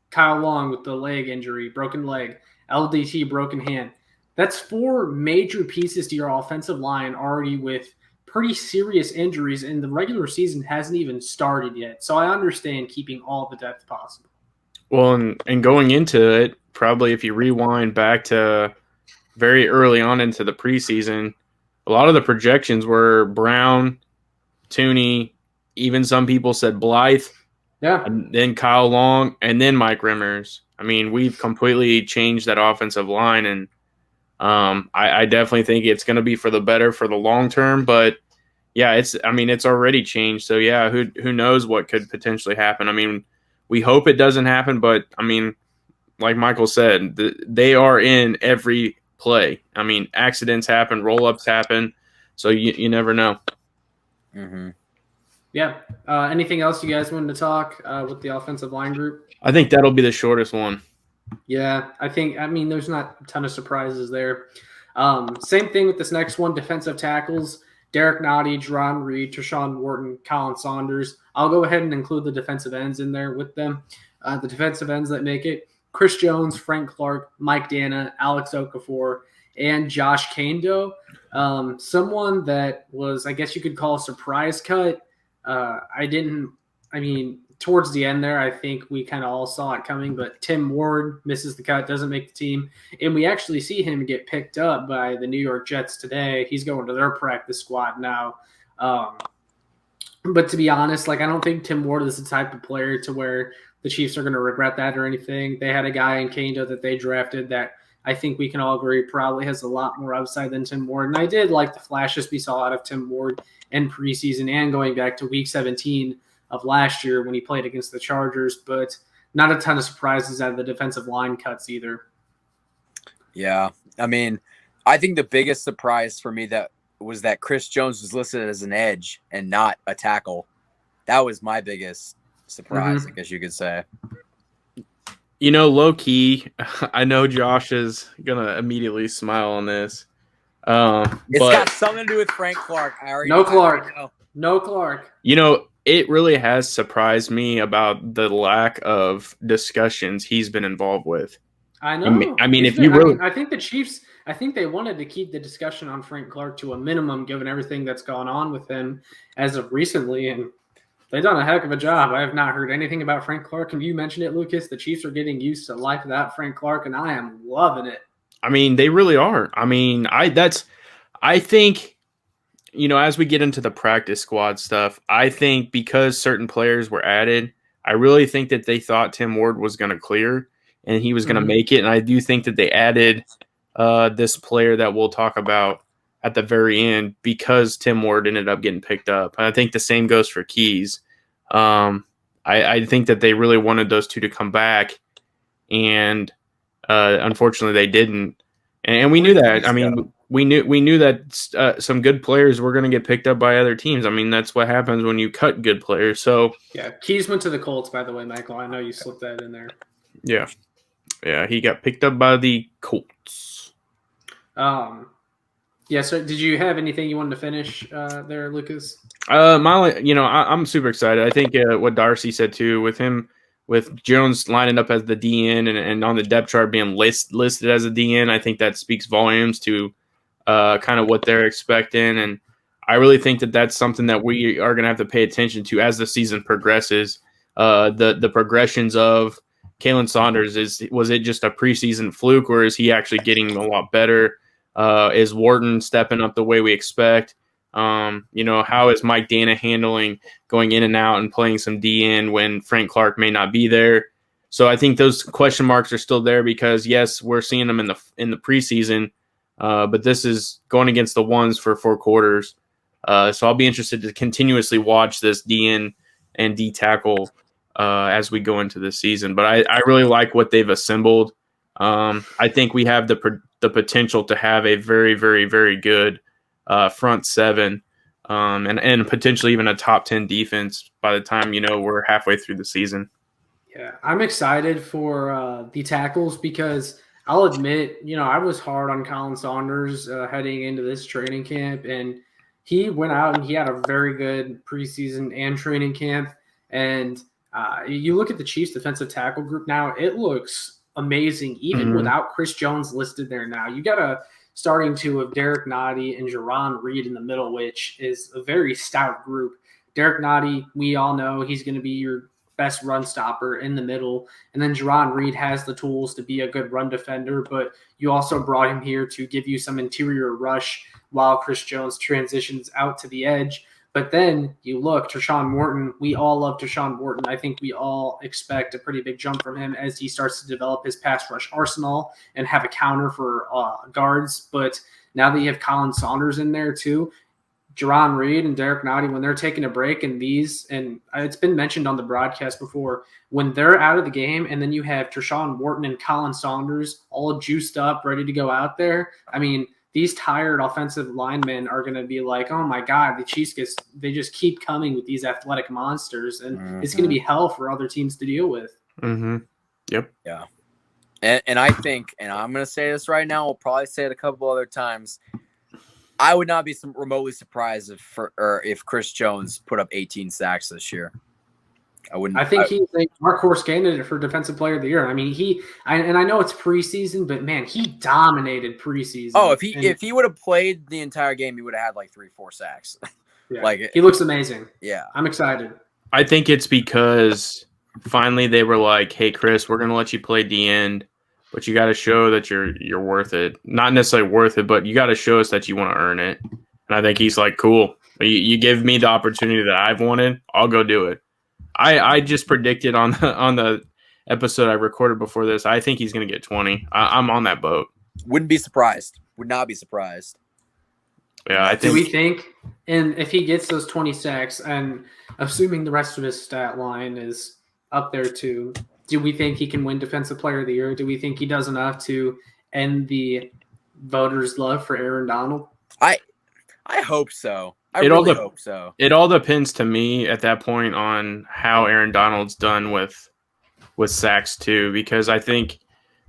Kyle Long with the leg injury, broken leg. LDT, broken hand. That's 4 major pieces to your offensive line already with pretty serious injuries, and the regular season hasn't even started yet. So I understand keeping all the depth possible. Well, and going into it, probably if you rewind back to very early on into the preseason, a lot of the projections were Brown, Thuney, even some people said Blythe, and then Kyle Long, and then Mike Remmers. I mean, we've completely changed that offensive line, and I definitely think it's going to be for the better for the long term. But yeah, it's already changed. So yeah, who knows what could potentially happen? I mean, we hope it doesn't happen, but I mean, like Michael said, they are in every play. I mean, accidents happen, roll-ups happen, so you never know. Mm-hmm. Yeah. Anything else you guys wanted to talk with the offensive line group? I think that'll be the shortest one. Yeah, there's not a ton of surprises there. Same thing with this next one, defensive tackles. Derek Nottie, Jerron Reed, Treshawn Wharton, Colin Saunders. I'll go ahead and include the defensive ends in there with them. The defensive ends that make it: Chris Jones, Frank Clark, Mike Dana, Alex Okafor, and Josh Kando. Someone that was, I guess you could call a surprise cut. Towards the end there, I think we kind of all saw it coming, but Tim Ward misses the cut, doesn't make the team. And we actually see him get picked up by the New York Jets today. He's going to their practice squad now. But to be honest, I don't think Tim Ward is the type of player to where the Chiefs are going to regret that or anything. They had a guy in Kando that they drafted that I think we can all agree probably has a lot more upside than Tim Ward. And I did like the flashes we saw out of Tim Ward in preseason and going back to week 17 of last year when he played against the Chargers, but not a ton of surprises out of the defensive line cuts either. Yeah. I mean, I think the biggest surprise for me was that Chris Jones was listed as an edge and not a tackle. That was my biggest surprise, I guess you could say. Low key, I know Josh is going to immediately smile on this. It's got something to do with Frank Clark. No Clark. It really has surprised me about the lack of discussions he's been involved with. I know. I mean, I think the Chiefs, I think they wanted to keep the discussion on Frank Clark to a minimum, given everything that's gone on with him as of recently, and they've done a heck of a job. I have not heard anything about Frank Clark. And you mentioned it, Lucas. The Chiefs are getting used to life without Frank Clark, and I am loving it. I mean, they really are. I mean, I think, as we get into the practice squad stuff, I think because certain players were added, I really think that they thought Tim Ward was going to clear and he was going to make it. And I do think that they added this player that we'll talk about at the very end because Tim Ward ended up getting picked up. And I think the same goes for Keys. I think that they really wanted those two to come back, and unfortunately they didn't. And we knew that. I mean, we knew that some good players were going to get picked up by other teams. I mean, that's what happens when you cut good players. So yeah, Keys went to the Colts, by the way, Michael. I know you slipped that in there. Yeah, he got picked up by the Colts. Yeah. So, did you have anything you wanted to finish there, Lucas? I'm super excited. I think what Darcy said too, with Jones lining up as the DN and on the depth chart being listed as a DN, I think that speaks volumes to kind of what they're expecting. And I really think that that's something that we are going to have to pay attention to as the season progresses. The progressions of Kalen Saunders, was it just a preseason fluke, or is he actually getting a lot better? Is Wharton stepping up the way we expect? How is Mike Dana handling going in and out and playing some DN when Frank Clark may not be there? So I think those question marks are still there because yes, we're seeing them in the preseason, but this is going against the ones for 4 quarters. So I'll be interested to continuously watch this DN and D tackle as we go into this season. But I really like what they've assembled. I think we have the potential to have a very, very, very good front seven, and potentially even a top 10 defense by the time, we're halfway through the season. Yeah, I'm excited for the tackles because I'll admit, I was hard on Colin Saunders heading into this training camp, and he went out and he had a very good preseason and training camp. And you look at the Chiefs defensive tackle group now, it looks amazing, even without Chris Jones listed there now. You got a starting two of Derek Nottie and Jerron Reed in the middle, which is a very stout group. Derek Nottie, we all know he's going to be your best run stopper in the middle. And then Jerron Reed has the tools to be a good run defender, but you also brought him here to give you some interior rush while Chris Jones transitions out to the edge. But then you look, Tershawn Wharton, we all love Tershawn Wharton. I think we all expect a pretty big jump from him as he starts to develop his pass rush arsenal and have a counter for guards. But now that you have Colin Saunders in there too, Jerron Reed and Derek Nottie, when they're taking a break and it's been mentioned on the broadcast before, when they're out of the game and then you have Tershawn Wharton and Colin Saunders all juiced up, ready to go out there, I mean, these tired offensive linemen are going to be like, oh my God, the Chiefs they just keep coming with these athletic monsters, and it's going to be hell for other teams to deal with. Yep. Yeah. And I think, and I'm going to say this right now, I'll probably say it a couple other times, I would not be remotely surprised if Chris Jones put up 18 sacks this year. I wouldn't. I think he's a dark horse candidate for Defensive Player of the Year. I mean, I know it's preseason, but man, he dominated preseason. Oh, if he would have played the entire game, he would have had like 3-4 sacks. Yeah, he looks amazing. Yeah, I'm excited. I think it's because finally they were like, "Hey, Chris, we're gonna let you play the end, but you got to show that you're worth it. Not necessarily worth it, but you got to show us that you want to earn it." And I think he's like, "Cool, you give me the opportunity that I've wanted, I'll go do it." I just predicted on the episode I recorded before this, I think he's going to get 20. I'm on that boat. Wouldn't be surprised. Would not be surprised. Yeah, I think. Do we think, and if he gets those 20 sacks, and assuming the rest of his stat line is up there too, do we think he can win Defensive Player of the Year? Do we think he does enough to end the voters' love for Aaron Donald? I hope so. I really hope so. It all depends to me at that point on how Aaron Donald's done with sacks too, because I think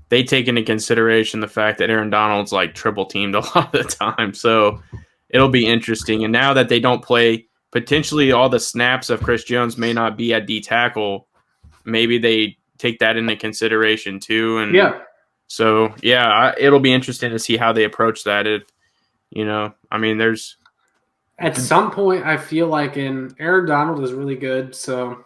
they take into consideration the fact that Aaron Donald's like triple teamed a lot of the time. So it'll be interesting. And now that they don't play, potentially all the snaps of Chris Jones may not be at D tackle. Maybe they take that into consideration too. And so, it'll be interesting to see how they approach that. There's at some point, I feel like Aaron Donald is really good. So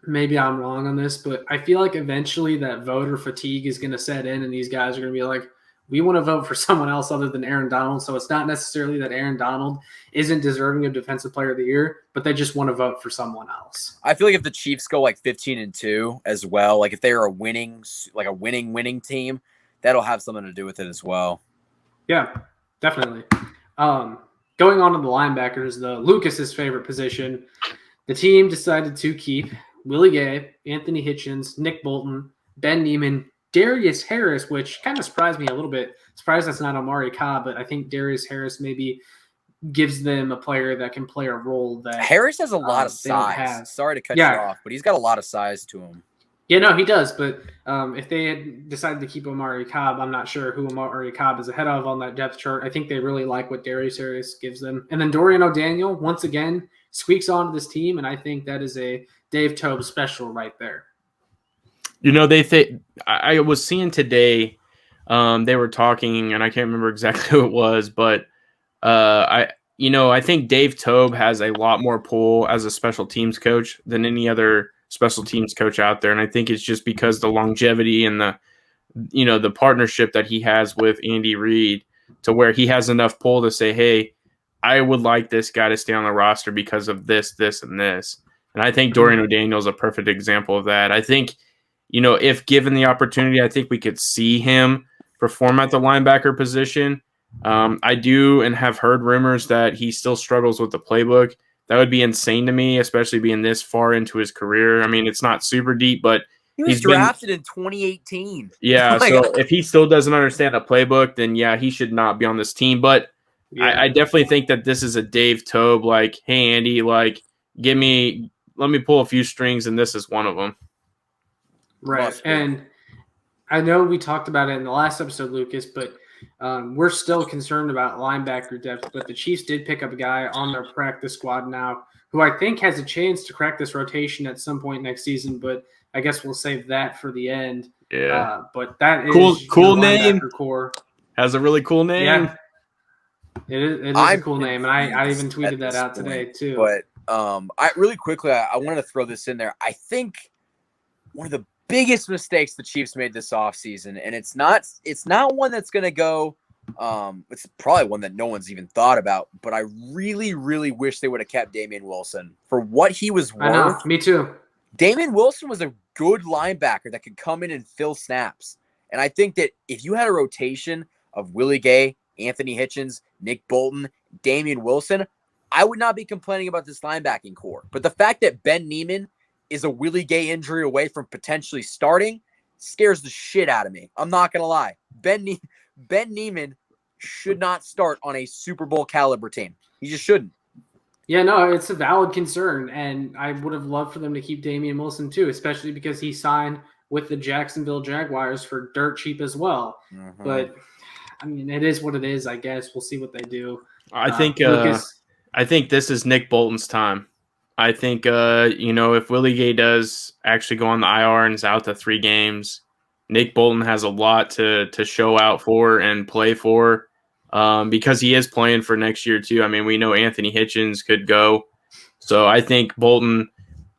maybe I'm wrong on this, but I feel like eventually that voter fatigue is going to set in and these guys are going to be like, we want to vote for someone else other than Aaron Donald. So it's not necessarily that Aaron Donald isn't deserving of Defensive Player of the Year, but they just want to vote for someone else. I feel like if the Chiefs go like 15-2 as well, like if they're a winning team, that'll have something to do with it as well. Yeah, definitely. Going on to the linebackers, Lucas's favorite position, the team decided to keep Willie Gay, Anthony Hitchens, Nick Bolton, Ben Niemann, Darius Harris, which kind of surprised me a little bit. Surprised that's not Amari Cobb, but I think Darius Harris maybe gives them a player that can play a role that Harris has a lot of size. Sorry to cut you off, but he's got a lot of size to him. Yeah, no, he does. But if they had decided to keep Amari Cobb, I'm not sure who Amari Cobb is ahead of on that depth chart. I think they really like what Darius Harris gives them. And then Dorian O'Daniel, once again, squeaks onto this team, and I think that is a Dave Tobe special right there. I was seeing today, they were talking, and I can't remember exactly who it was, but I think Dave Tobe has a lot more pull as a special teams coach than any other special teams coach out there. And I think it's just because the longevity and the partnership that he has with Andy Reid, to where he has enough pull to say, hey, I would like this guy to stay on the roster because of this, this, and this. And I think Dorian O'Daniel is a perfect example of that. I think, if given the opportunity, I think we could see him perform at the linebacker position. I do and have heard rumors that he still struggles with the playbook. That would be insane to me, especially being this far into his career. I mean, it's not super deep, but he's drafted in 2018. Yeah, so if he still doesn't understand the playbook, then he should not be on this team. But I definitely think that this is a Dave Tobe, like, hey, Andy, like, let me pull a few strings, and this is one of them. Right, and I know we talked about it in the last episode, Lucas, but we're still concerned about linebacker depth, but the Chiefs did pick up a guy on their practice squad now who I think has a chance to crack this rotation at some point next season, but I guess we'll save that for the end. Yeah. But that is cool name. Core. Has a really cool name. Yeah. It is a cool name, and I even tweeted that out today too. But I really quickly, I wanted to throw this in there. I think one of the biggest mistakes the Chiefs made this offseason, and it's not one that's going to go it's probably one that no one's even thought about, but I really, really wish they would have kept Damian Wilson for what he was worth. I know, me too. Damian Wilson was a good linebacker that could come in and fill snaps. And I think that if you had a rotation of Willie Gay, Anthony Hitchens, Nick Bolton, Damian Wilson, I would not be complaining about this linebacking core. But the fact that Ben Niemann is a Willie Gay injury away from potentially starting scares the shit out of me. I'm not going to lie. Ben Niemann should not start on a Super Bowl caliber team. He just shouldn't. Yeah, no, it's a valid concern, and I would have loved for them to keep Damian Wilson too, especially because he signed with the Jacksonville Jaguars for dirt cheap as well. Mm-hmm. But, I mean, it is what it is, I guess. We'll see what they do. I think this is Nick Bolton's time. I think, if Willie Gay does actually go on the IR and is out to 3 games, Nick Bolton has a lot to show out for and play for because he is playing for next year too. I mean, we know Anthony Hitchens could go. So I think Bolton,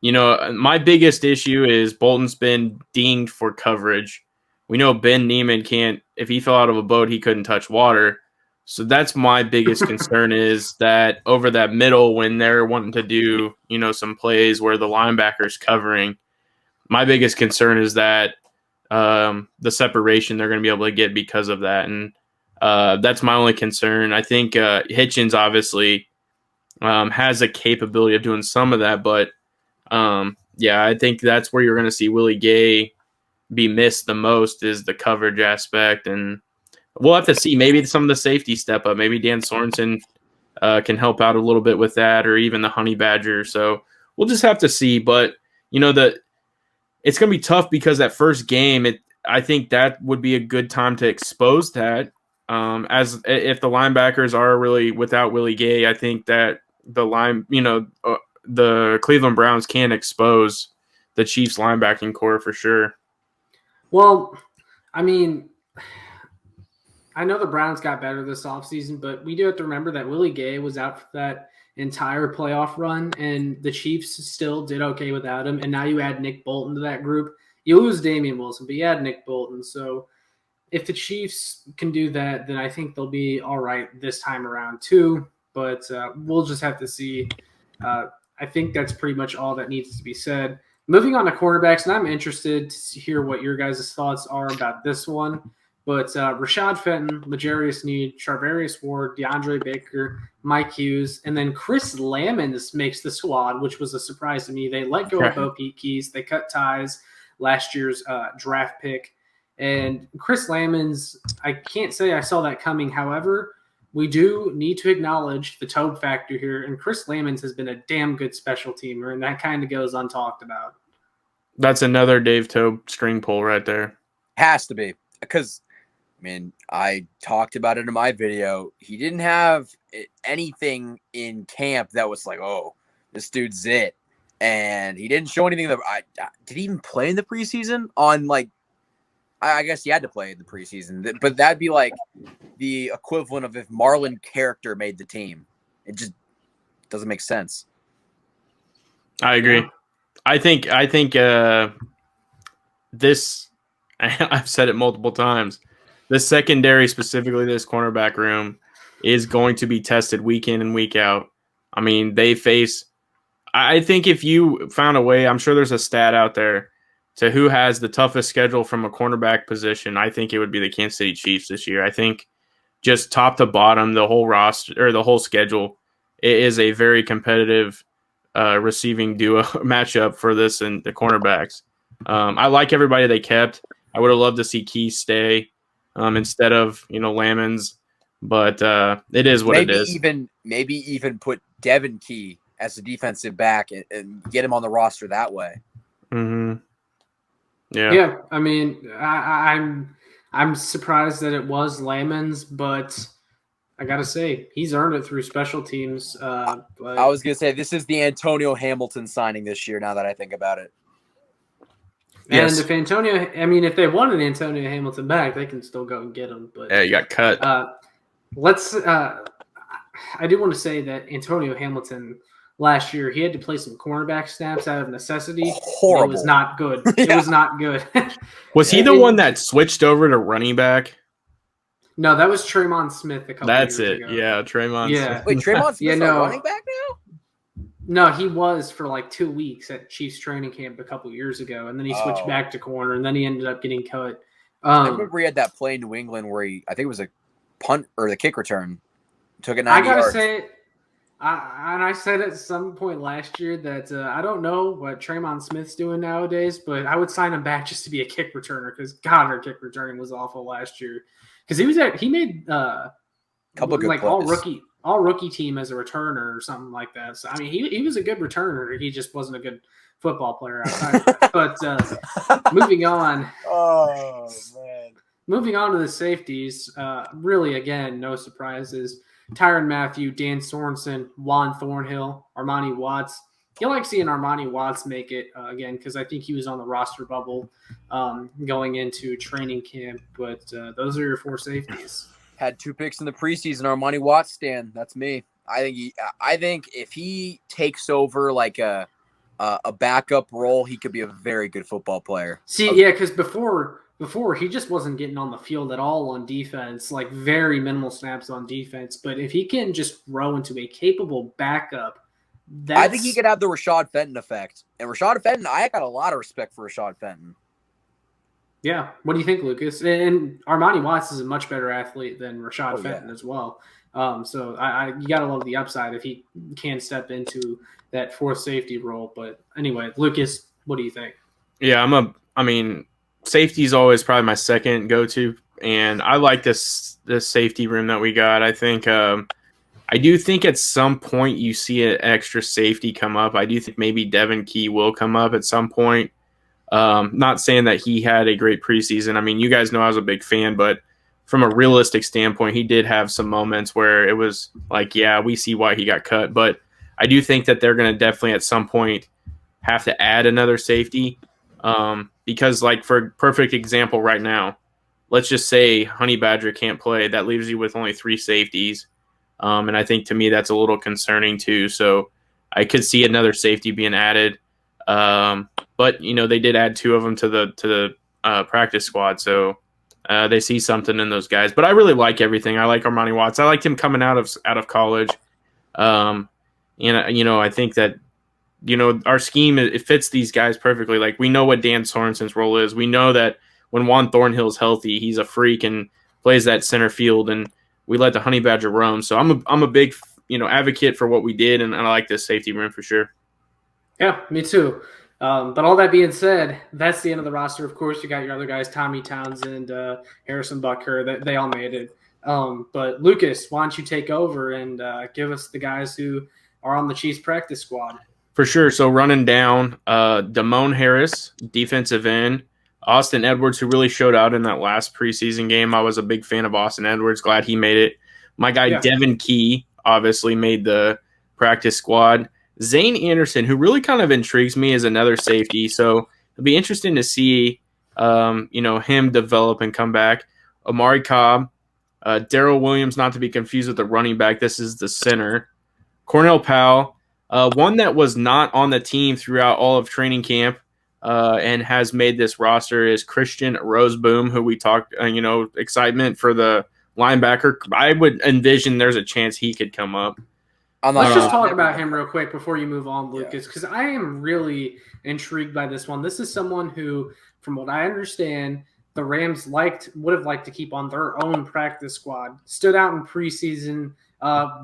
my biggest issue is Bolton's been dinged for coverage. We know Ben Niemann can't, if he fell out of a boat, he couldn't touch water. So that's my biggest concern is that over that middle when they're wanting to do, some plays where the linebacker's covering, my biggest concern is that the separation they're going to be able to get because of that. And that's my only concern. I think Hitchens, obviously, has a capability of doing some of that. But, yeah, I think that's where you're going to see Willie Gay be missed the most is the coverage aspect. And we'll have to see. Maybe some of the safety step up. Maybe Dan Sorensen can help out a little bit with that, or even the Honey Badger. So we'll just have to see. But, it's going to be tough because that first game, I think that would be a good time to expose that. As if the linebackers are really without Willie Gay, I think that the Cleveland Browns can expose the Chiefs linebacking core for sure. Well, I mean, I know the Browns got better this offseason, but we do have to remember that Willie Gay was out for that entire playoff run, and the Chiefs still did okay without him. And now you add Nick Bolton to that group. You lose Damian Wilson, but you add Nick Bolton. So if the Chiefs can do that, then I think they'll be all right this time around too. But we'll just have to see. I think that's pretty much all that needs to be said. Moving on to quarterbacks, and I'm interested to hear what your guys' thoughts are about this one. But Rashad Fenton, L'Jarius Need, Charvarius Ward, Deandre Baker, Mike Hughes, and then Chris Lamons makes the squad, which was a surprise to me. They let go of Bo Pete Keys. They cut ties last year's draft pick. And Chris Lamons, I can't say I saw that coming. However, we do need to acknowledge the Tobe factor here. And Chris Lamons has been a damn good special teamer, and that kind of goes untalked about. That's another Dave Tobe string pull right there. Has to be. Because I talked about it in my video. He didn't have anything in camp that was like, oh, this dude's it. And he didn't show anything that did he even play in the preseason I guess he had to play in the preseason, but that'd be like the equivalent of if Marlon Character made the team. It just doesn't make sense. I agree. I think this, I've said it multiple times, the secondary, specifically this cornerback room, is going to be tested week in and week out. I mean, I think if you found a way, I'm sure there's a stat out there to who has the toughest schedule from a cornerback position. I think it would be the Kansas City Chiefs this year. I think just top to bottom, the whole roster or the whole schedule, it is a very competitive receiving duo matchup for this and the cornerbacks. I like everybody they kept. I would have loved to see Key stay instead of Lamons, but it is what it is. Maybe even put Devin Key as a defensive back and get him on the roster that way. Mm-hmm. Yeah. I mean, I'm surprised that it was Lamons, but I gotta say he's earned it through special teams. But I was gonna say this is the Antonio Hamilton signing this year. Now that I think about it. And if if they wanted Antonio Hamilton back, they can still go and get him. But yeah, you got cut. I do want to say that Antonio Hamilton last year, he had to play some cornerback snaps out of necessity. Horrible. It was not good. It was not good. Was he the one that switched over to running back? No, that was Tremon Smith a couple years ago. Yeah, Tremon Smith. Wait, Tremon Smith's running back now? No, he was for like 2 weeks at Chiefs training camp a couple years ago, and then he switched back to corner, and then he ended up getting cut. I remember he had that play in New England where I think it was a punt or the kick return. Took it 90 yards. I gotta say, I said at some point last year that I don't know what Tremon Smith's doing nowadays, but I would sign him back just to be a kick returner because God, our kick returning was awful last year. Because he made a couple of good plays. all rookie team as a returner or something like that. So I mean, he was a good returner. He just wasn't a good football player outside of that. But moving on. Oh man. Moving on to the safeties, really, again, no surprises. Tyrann Mathieu, Dan Sorensen, Juan Thornhill, Armani Watts. You like seeing Armani Watts make it again because I think he was on the roster bubble going into training camp. But those are your four safeties. Had 2 picks in the preseason. Armani Watts, Stan. That's me. I think if he takes over like a backup role, he could be a very good football player. Because before he just wasn't getting on the field at all on defense, like very minimal snaps on defense. But if he can just grow into a capable backup, I think he could have the Rashad Fenton effect. And Rashad Fenton, I got a lot of respect for Rashad Fenton. Yeah. What do you think, Lucas? And Armani Watts is a much better athlete than Rashad Fenton as well. So you got to love the upside if he can step into that fourth safety role. But anyway, Lucas, what do you think? Yeah, safety is always probably my second go-to, and I like this safety room that we got. I think I do think at some point you see an extra safety come up. I do think maybe Devin Key will come up at some point. Not saying that he had a great preseason. I mean, you guys know I was a big fan, but from a realistic standpoint, he did have some moments where it was like, yeah, we see why he got cut. But I do think that they're going to definitely at some point have to add another safety. Because, like, for perfect example right now, let's just say Honey Badger can't play. That leaves you with only 3 safeties. And I think to me that's a little concerning too. So I could see another safety being added. But, they did add 2 of them to the practice squad. So they see something in those guys. But I really like everything. I like Armani Watts. I liked him coming out of college. And, I think that, our scheme, it fits these guys perfectly. Like, we know what Dan Sorensen's role is. We know that when Juan Thornhill's healthy, he's a freak and plays that center field, and we let the Honey Badger roam. So I'm a big, advocate for what we did, and I like this safety room for sure. Yeah, me too. But all that being said, that's the end of the roster. Of course, you got your other guys, Tommy Townsend, Harrison Butker. They all made it. But Lucas, why don't you take over and give us the guys who are on the Chiefs practice squad? For sure. So running down, Damone Harris, defensive end, Austin Edwards, who really showed out in that last preseason game. I was a big fan of Austin Edwards. Glad he made it. My guy, Devin Key, obviously made the practice squad. Zane Anderson, who really kind of intrigues me as another safety. So it'll be interesting to see, him develop and come back. Amari Cobb, Daryl Williams, not to be confused with the running back. This is the center. Cornell Powell, one that was not on the team throughout all of training camp and has made this roster is Christian Roseboom, who we talked, excitement for the linebacker. I would envision there's a chance he could come up. Let's just talk about him real quick before you move on, Lucas, because I am really intrigued by this one. This is someone who, from what I understand, the Rams would have liked to keep on their own practice squad. Stood out in preseason.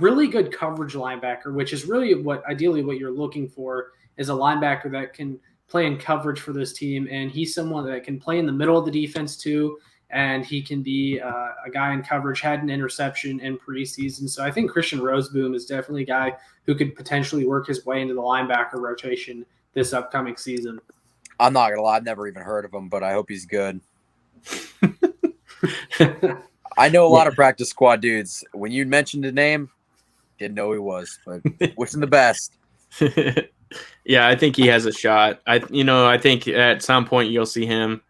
Really good coverage linebacker, which is really ideally what you're looking for is a linebacker that can play in coverage for this team. And he's someone that can play in the middle of the defense too. And he can be a guy in coverage, had an interception in preseason. So I think Christian Roseboom is definitely a guy who could potentially work his way into the linebacker rotation this upcoming season. I'm not going to lie. I've never even heard of him, but I hope he's good. I know a lot of practice squad dudes. When you mentioned the name, didn't know who he was, but wishing the best. Yeah, I think he has a shot. I think at some point you'll see him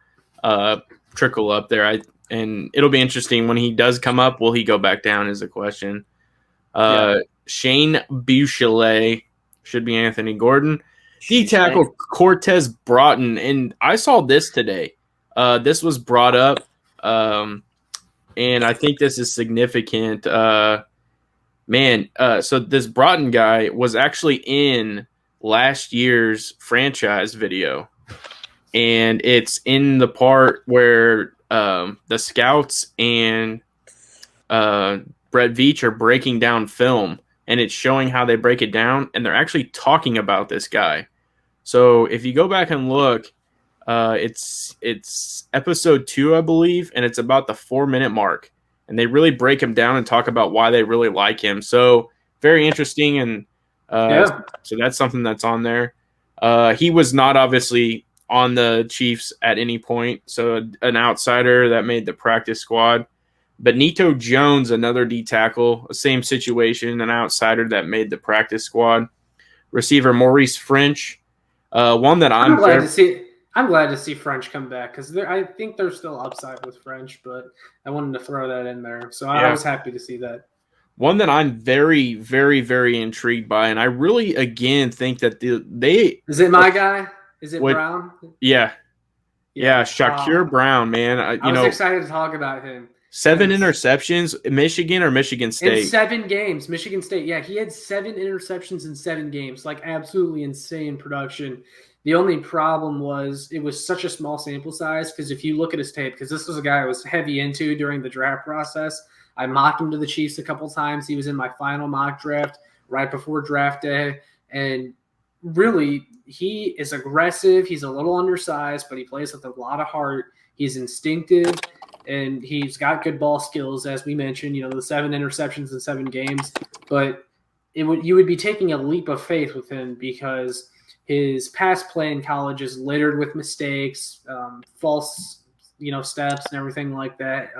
trickle up there. And it'll be interesting when he does come up. Will he go back down? Is the question. Shane Buchelet should be Anthony Gordon. D tackle Cortez Broughton, and I saw this today. This was brought up, and I think this is significant. So this Broughton guy was actually in last year's franchise video, and it's in the part where the scouts and Brett Veach are breaking down film, and it's showing how they break it down, and they're actually talking about this guy. So if you go back and look, it's episode 2, I believe, and it's about the 4-minute mark, and they really break him down and talk about why they really like him. So very interesting, and so that's something that's on there. He was not obviously on the Chiefs at any point, so an outsider that made the practice squad. Benito Jones, another D tackle, same situation, an outsider that made the practice squad. Receiver Maurice French, one that I'm glad to see. I'm glad to see French come back because I think there's still upside with French, but I wanted to throw that in there. So I was happy to see that. One that I'm very, very, very intrigued by, and I really, again, think that they... Is it my guy? Is it Brown? Yeah, Shakur Brown, man. I was excited to talk about him. 7 interceptions, Michigan or Michigan State? In 7 games, Michigan State. Yeah, he had 7 interceptions in 7 games. Like, absolutely insane production. The only problem was it was such a small sample size because if you look at his tape, because this was a guy I was heavy into during the draft process, I mocked him to the Chiefs a couple times. He was in my final mock draft right before draft day. And really, he is aggressive. He's a little undersized, but he plays with a lot of heart. He's instinctive, and he's got good ball skills, as we mentioned, the 7 interceptions in 7 games. But you would be taking a leap of faith with him because his pass play in college is littered with mistakes, false, steps and everything like that.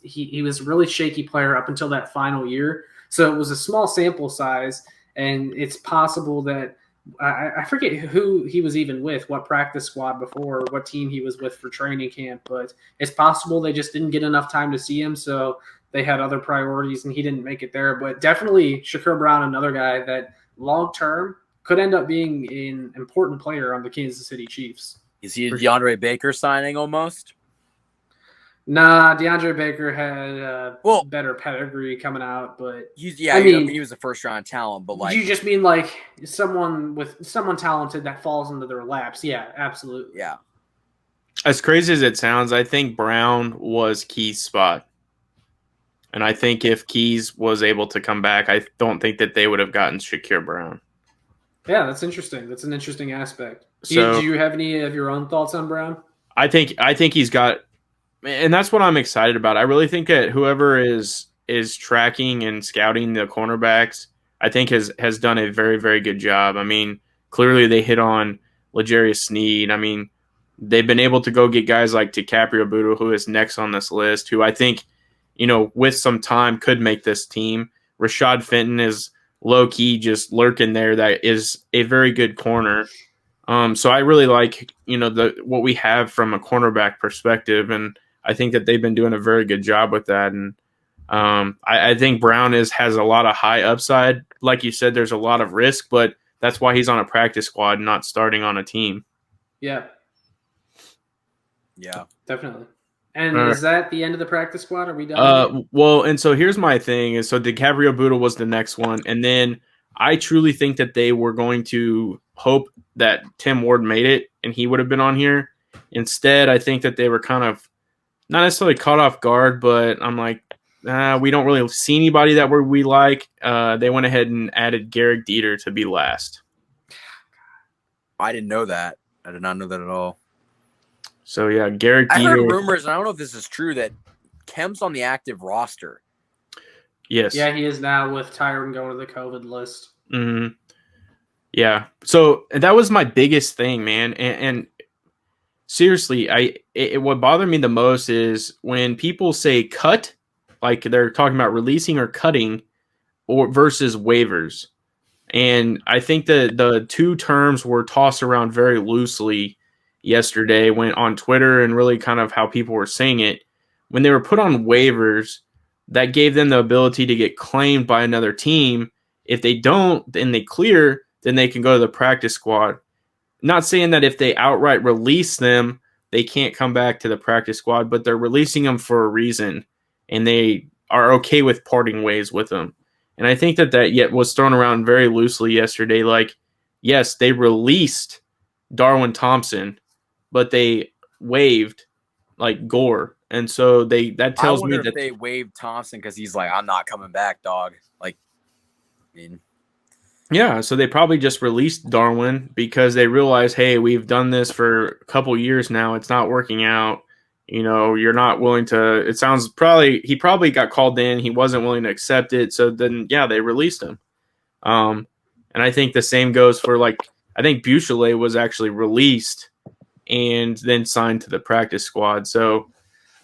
He was a really shaky player up until that final year. So it was a small sample size, and it's possible that I forget who he was even with, what practice squad before, what team he was with for training camp, but it's possible they just didn't get enough time to see him, so they had other priorities and he didn't make it there. But definitely Shakur Brown, another guy that long-term could end up being an important player on the Kansas City Chiefs. Is he a DeAndre Baker signing almost? Nah, DeAndre Baker had better pedigree coming out, but he was a first-round talent. But you just mean like someone talented that falls into their laps? Yeah, absolutely. Yeah. As crazy as it sounds, I think Brown was Key's spot, and I think if Keys was able to come back, I don't think that they would have gotten Shakur Brown. Yeah, that's interesting. That's an interesting aspect. Do you have any of your own thoughts on Brown? I think he's got. And that's what I'm excited about. I really think that whoever is tracking and scouting the cornerbacks, I think has done a very, very good job. I mean, clearly they hit on L'Jarius Sneed. I mean, they've been able to go get guys like DiCaprio Bootle, who is next on this list, who I think, with some time could make this team. Rashad Fenton is low-key just lurking there. That is a very good corner. So I really like, what we have from a cornerback perspective, and I think that they've been doing a very good job with that. And I think Brown has a lot of high upside. Like you said, there's a lot of risk, but that's why he's on a practice squad, not starting on a team. Yeah. Yeah. Definitely. And is that the end of the practice squad? Are we done? Well, and so here's my thing. So DiCaprio Bootle was the next one. And then I truly think that they were going to hope that Tim Ward made it and he would have been on here. Instead, I think that they were kind of not necessarily caught off guard, but I'm like, we don't really see anybody that we like. They went ahead and added Garrett Dieter to be last. I didn't know that. I did not know that at all. So, yeah, Garrett Dieter. I heard rumors, and I don't know if this is true, that Kemp's on the active roster. Yes. Yeah, he is now with Tyron going to the COVID list. Mm-hmm. Yeah. So that was my biggest thing, man. And seriously, what bothered me the most is when people say cut, like they're talking about releasing or cutting, or versus waivers. And I think that the two terms were tossed around very loosely yesterday when on Twitter, and really kind of how people were saying it. When they were put on waivers, that gave them the ability to get claimed by another team. If they don't, then they clear, then they can go to the practice squad. Not saying that if they outright release them, they can't come back to the practice squad, but they're releasing them for a reason, and they are okay with parting ways with them. And I think that yet was thrown around very loosely yesterday. Like, yes, they released Darwin Thompson, but they waived like Gore, and so that tells me that they waived Thompson because he's like, I'm not coming back, dog. Like, I mean. Yeah, so they probably just released Darwin because they realized, hey, we've done this for a couple years now. It's not working out. You're not willing to – it sounds he probably got called in. He wasn't willing to accept it. So then, yeah, they released him. And I think the same goes for, I think Buchelet was actually released and then signed to the practice squad. So,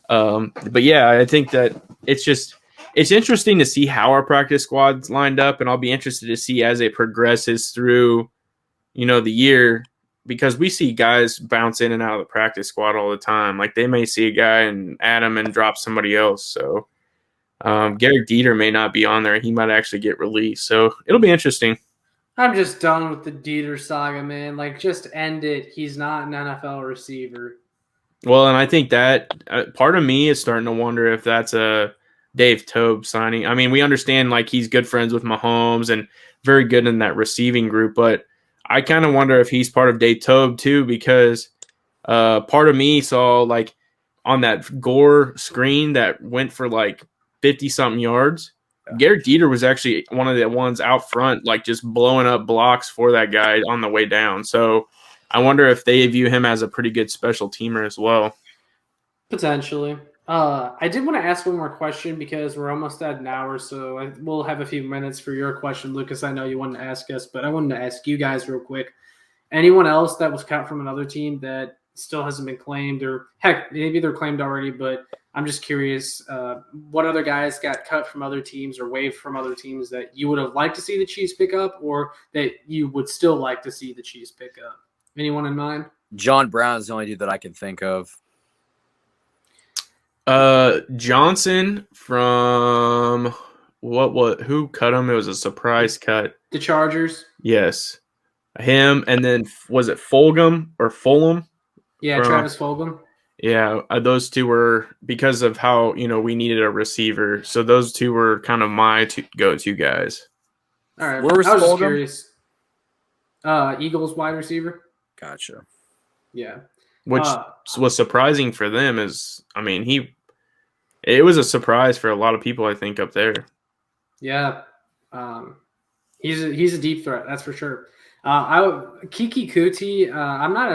but, yeah, I think that it's just – it's interesting to see how our practice squad's lined up, and I'll be interested to see as it progresses through, the year, because we see guys bounce in and out of the practice squad all the time. Like, they may see a guy and add him and drop somebody else. So Garrett Dieter may not be on there. He might actually get released. So it'll be interesting. I'm just done with the Dieter saga, man. Just end it. He's not an NFL receiver. Well, and I think that part of me is starting to wonder if that's a Dave Toub signing. I mean, we understand he's good friends with Mahomes and very good in that receiving group, but I kind of wonder if he's part of Dave Toub too, because part of me saw on that Gore screen that went for 50-something yards. Yeah. Garrett Dieter was actually one of the ones out front, like just blowing up blocks for that guy on the way down. So I wonder if they view him as a pretty good special teamer as well. Potentially. I did want to ask one more question because we're almost at an hour, so we'll have a few minutes for your question, Lucas. I know you wanted to ask us, but I wanted to ask you guys real quick. Anyone else that was cut from another team that still hasn't been claimed, or heck, maybe they're claimed already, but I'm just curious, what other guys got cut from other teams or waived from other teams that you would have liked to see the Chiefs pick up, or that you would still like to see the Chiefs pick up? Anyone in mind? John Brown is the only dude that I can think of. Johnson from who cut him? It was a surprise cut. The Chargers. Yes. Him, and then was it Fulgham? Yeah, Travis Fulgham. Yeah, those two were because of how, we needed a receiver. So those two were kind of my go-to guys. All right. Where was I was just Fulgham? curious. Eagles wide receiver. Gotcha. Yeah. Which was surprising for them is, it was a surprise for a lot of people, I think, up there. Yeah. He's a deep threat, that's for sure. Kiki Kuti, I'm not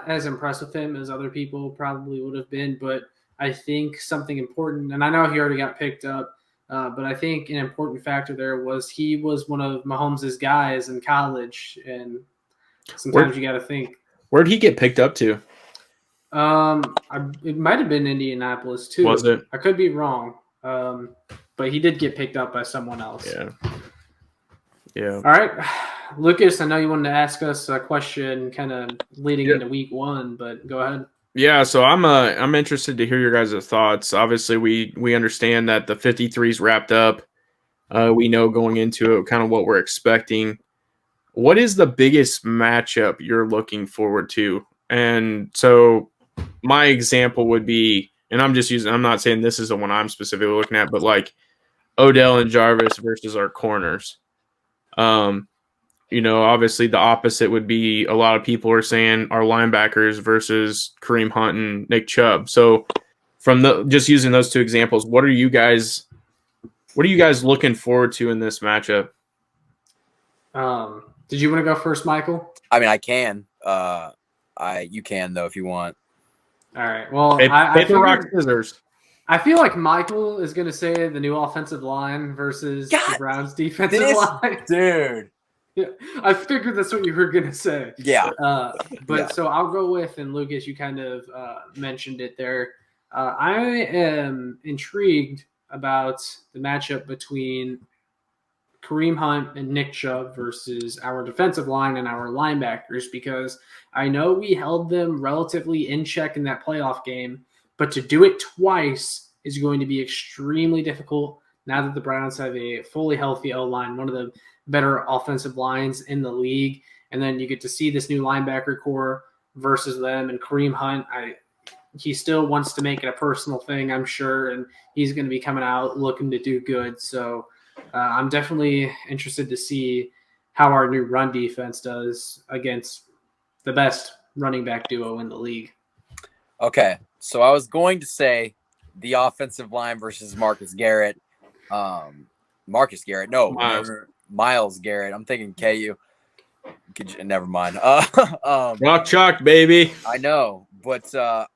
as impressed with him as other people probably would have been, but I think something important, and I know he already got picked up, but I think an important factor there was he was one of Mahomes' guys in college, and sometimes you got to think. Where'd he get picked up to? It might have been Indianapolis too. Was it? I could be wrong, but he did get picked up by someone else. Yeah. All right, Lucas, I know you wanted to ask us a question kind of leading into week one, but go ahead. Yeah, so I'm interested to hear your guys' thoughts. Obviously, we understand that the 53's wrapped up. We know going into it kind of what we're expecting. What is the biggest matchup you're looking forward to? And so my example would be, and I'm not saying this is the one I'm specifically looking at, but like Odell and Jarvis versus our corners. Obviously the opposite would be a lot of people are saying our linebackers versus Kareem Hunt and Nick Chubb. So from just using those two examples, what are you guys looking forward to in this matchup? Did you want to go first, Michael? I mean, I can. You can though if you want. All right. Well, paper, rock, scissors. I feel like Michael is going to say the new offensive line versus the Browns defensive line. Dude. Yeah, I figured that's what you were going to say. Yeah. So I'll go with, and Lucas, you kind of mentioned it there. I am intrigued about the matchup between Kareem Hunt and Nick Chubb versus our defensive line and our linebackers, because I know we held them relatively in check in that playoff game, but to do it twice is going to be extremely difficult now that the Browns have a fully healthy O-line, one of the better offensive lines in the league. And then you get to see this new linebacker core versus them. And Kareem Hunt, he still wants to make it a personal thing, I'm sure, and he's going to be coming out looking to do good. So I'm definitely interested to see how our new run defense does against the best running back duo in the league. Okay, so I was going to say the offensive line versus Marcus Garrett. Marcus Garrett, no, Myles Garrett. I'm thinking KU. Never mind. Rock chalk, baby. I know, but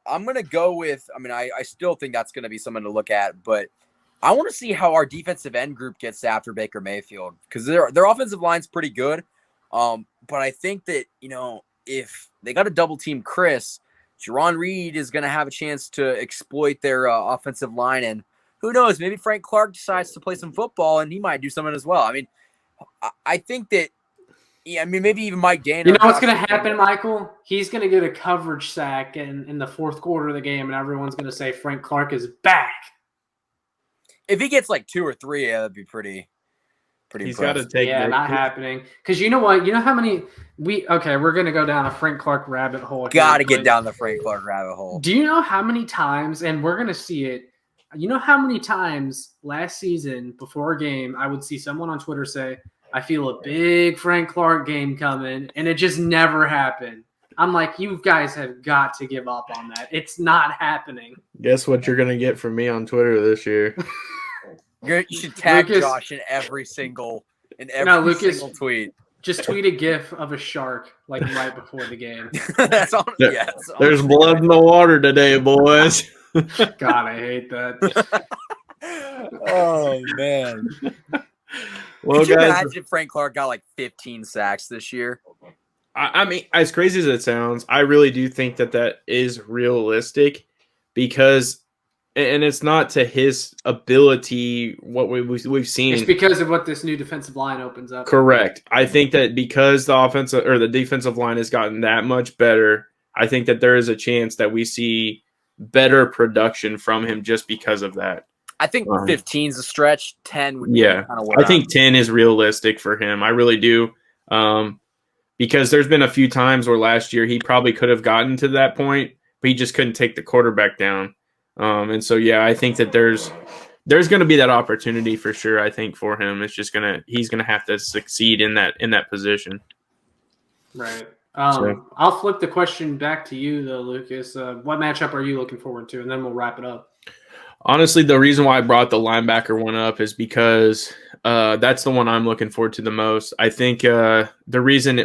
I'm gonna go with. I mean, I still think that's gonna be something to look at, but I want to see how our defensive end group gets after Baker Mayfield, because their offensive line's pretty good. But I think that, if they got to double team Chris, Jerron Reed is going to have a chance to exploit their offensive line. And who knows, maybe Frank Clark decides to play some football and he might do something as well. I mean, I think that, maybe even Mike Danner. You know what's going to happen, Michael? He's going to get a coverage sack in the fourth quarter of the game, and everyone's going to say Frank Clark is back. If he gets like 2 or 3, that'd be pretty He's got to take not happening. Because you know what? You know how many we're going to go down a Frank Clark rabbit hole. Got to get down the Frank Clark rabbit hole. Do you know how many times, and we're going to see it, you know how many times last season before a game I would see someone on Twitter say, I feel a big Frank Clark game coming, and it just never happened. I'm like, you guys have got to give up on that. It's not happening. Guess what you're gonna get from me on Twitter this year? You should tag Lucas- Josh in every single Lucas- single tweet. Just tweet a GIF of a shark like right before the game. That's all. There- Yeah, There's blood in the water today, boys. God, I hate that. Oh man. Well, Could you guys, imagine if Frank Clark got like 15 sacks this year? I mean, as crazy as it sounds, I really do think that is realistic because, and it's not to his ability what we've seen. It's because of what this new defensive line opens up. Correct. I think that because the offensive or the defensive line has gotten that much better, I think that there is a chance that we see better production from him just because of that. I think 15 is a stretch. 10 would be kind of I think 10 is realistic for him. I really do. Because there's been a few times where last year he probably could have gotten to that point, but he just couldn't take the quarterback down. And so, yeah, I think that there's going to be that opportunity for sure. I think for him, it's just he's going to have to succeed in that position. Right. I'll flip the question back to you though, Lucas. What matchup are you looking forward to? And then we'll wrap it up. Honestly, the reason why I brought the linebacker one up is because that's the one I'm looking forward to the most. I think the reason,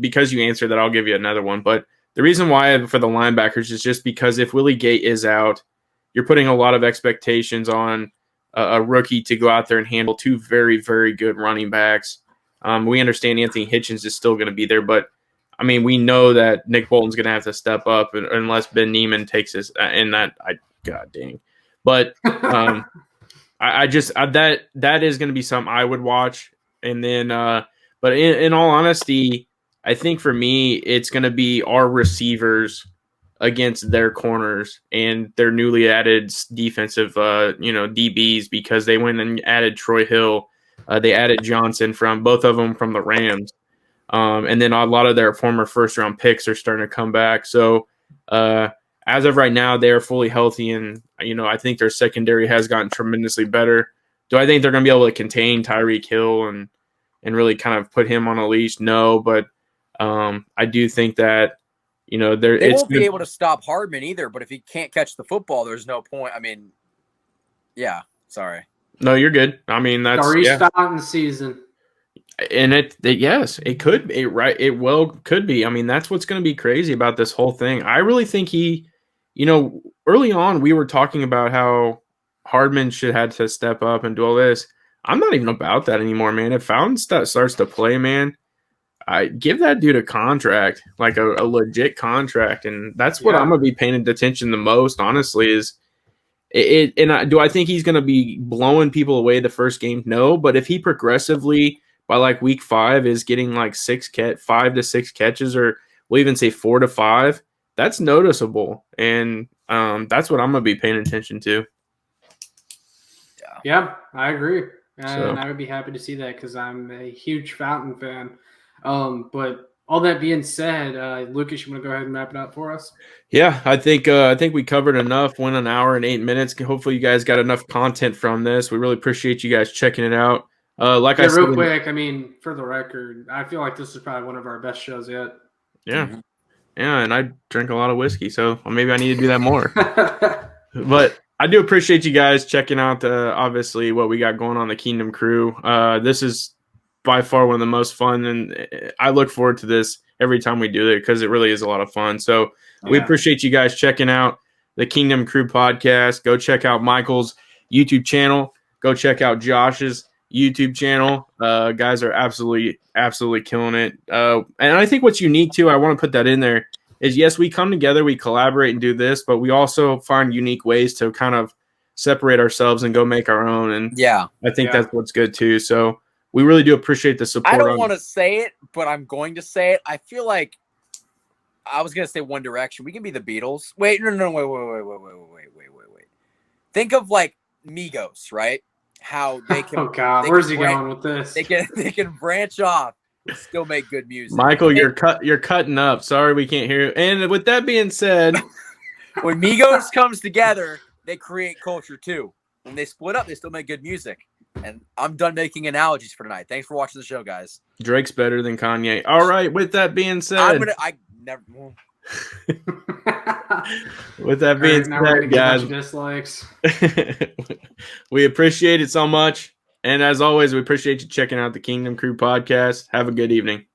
because you answered that, I'll give you another one. But the reason why for the linebackers is just because if Willie Gate is out, you're putting a lot of expectations on a rookie to go out there and handle two very, very good running backs. We understand Anthony Hitchens is still going to be there, but I mean, we know that Nick Bolton's going to have to step up unless Ben Neiman takes his, God dang. But that is going to be something I would watch. And then, but in all honesty, I think for me, it's going to be our receivers against their corners and their newly added defensive, DBs, because they went and added Troy Hill. They added Johnson both of them from the Rams. And then a lot of their former first-round picks are starting to come back. So as of right now, they are fully healthy, and I think their secondary has gotten tremendously better. Do I think they're going to be able to contain Tyreek Hill and really kind of put him on a leash? No, but I do think that they won't be able to stop Hardman either. But if he can't catch the football, there's no point. I mean, yeah, sorry. No, you're good. I mean, that's restarting the season. And yes, it could be right. It could be. I mean, that's what's going to be crazy about this whole thing. I really think he, early on we were talking about how Hardman should have to step up and do all this. I'm not even about that anymore, man. If Fountain starts to play, man, I give that dude a contract, like a legit contract, and that's what I'm gonna be paying attention the most. Honestly, is it? And do I think he's gonna be blowing people away the first game? No, but if he progressively by like week 5 is getting like 5 to 6 catches, or we'll even say 4 to 5, that's noticeable. And that's what I'm going to be paying attention to. Yeah, I agree. And I would be happy to see that because I'm a huge Fountain fan. But all that being said, Lucas, you want to go ahead and wrap it up for us? Yeah, I think we covered enough. Went an hour and 8 minutes. Hopefully you guys got enough content from this. We really appreciate you guys checking it out. I said, real quick, I mean, for the record, I feel like this is probably one of our best shows yet. Yeah. Mm-hmm. Yeah, and I drink a lot of whiskey, so maybe I need to do that more. But I do appreciate you guys checking out, obviously, what we got going on the Kingdom Crew. This is by far one of the most fun, and I look forward to this every time we do it because it really is a lot of fun. So we appreciate you guys checking out the Kingdom Crew podcast. Go check out Michael's YouTube channel. Go check out Josh's YouTube channel. Guys are absolutely killing it. And I think what's unique too, I want to put that in there, is yes, we come together, we collaborate and do this, but we also find unique ways to kind of separate ourselves and go make our own. And I think that's what's good too. So we really do appreciate the support. I don't want to say it, but I'm going to say it. I feel like I was going to say One Direction. We can be the Beatles. Wait. Think of like Migos, right? How they can. Oh God, where's he going with this? They can branch off and still make good music. Michael, you're cutting up. Sorry, we can't hear you. And with that being said, when Migos comes together, they create culture too. When they split up, they still make good music. And I'm done making analogies for tonight. Thanks for watching the show, guys. Drake's better than Kanye. All right. With that being said, never. Well, With that being now we're said, gonna get a guys, bunch of dislikes. we appreciate it so much. And as always, we appreciate you checking out the Kingdom Crew podcast. Have a good evening.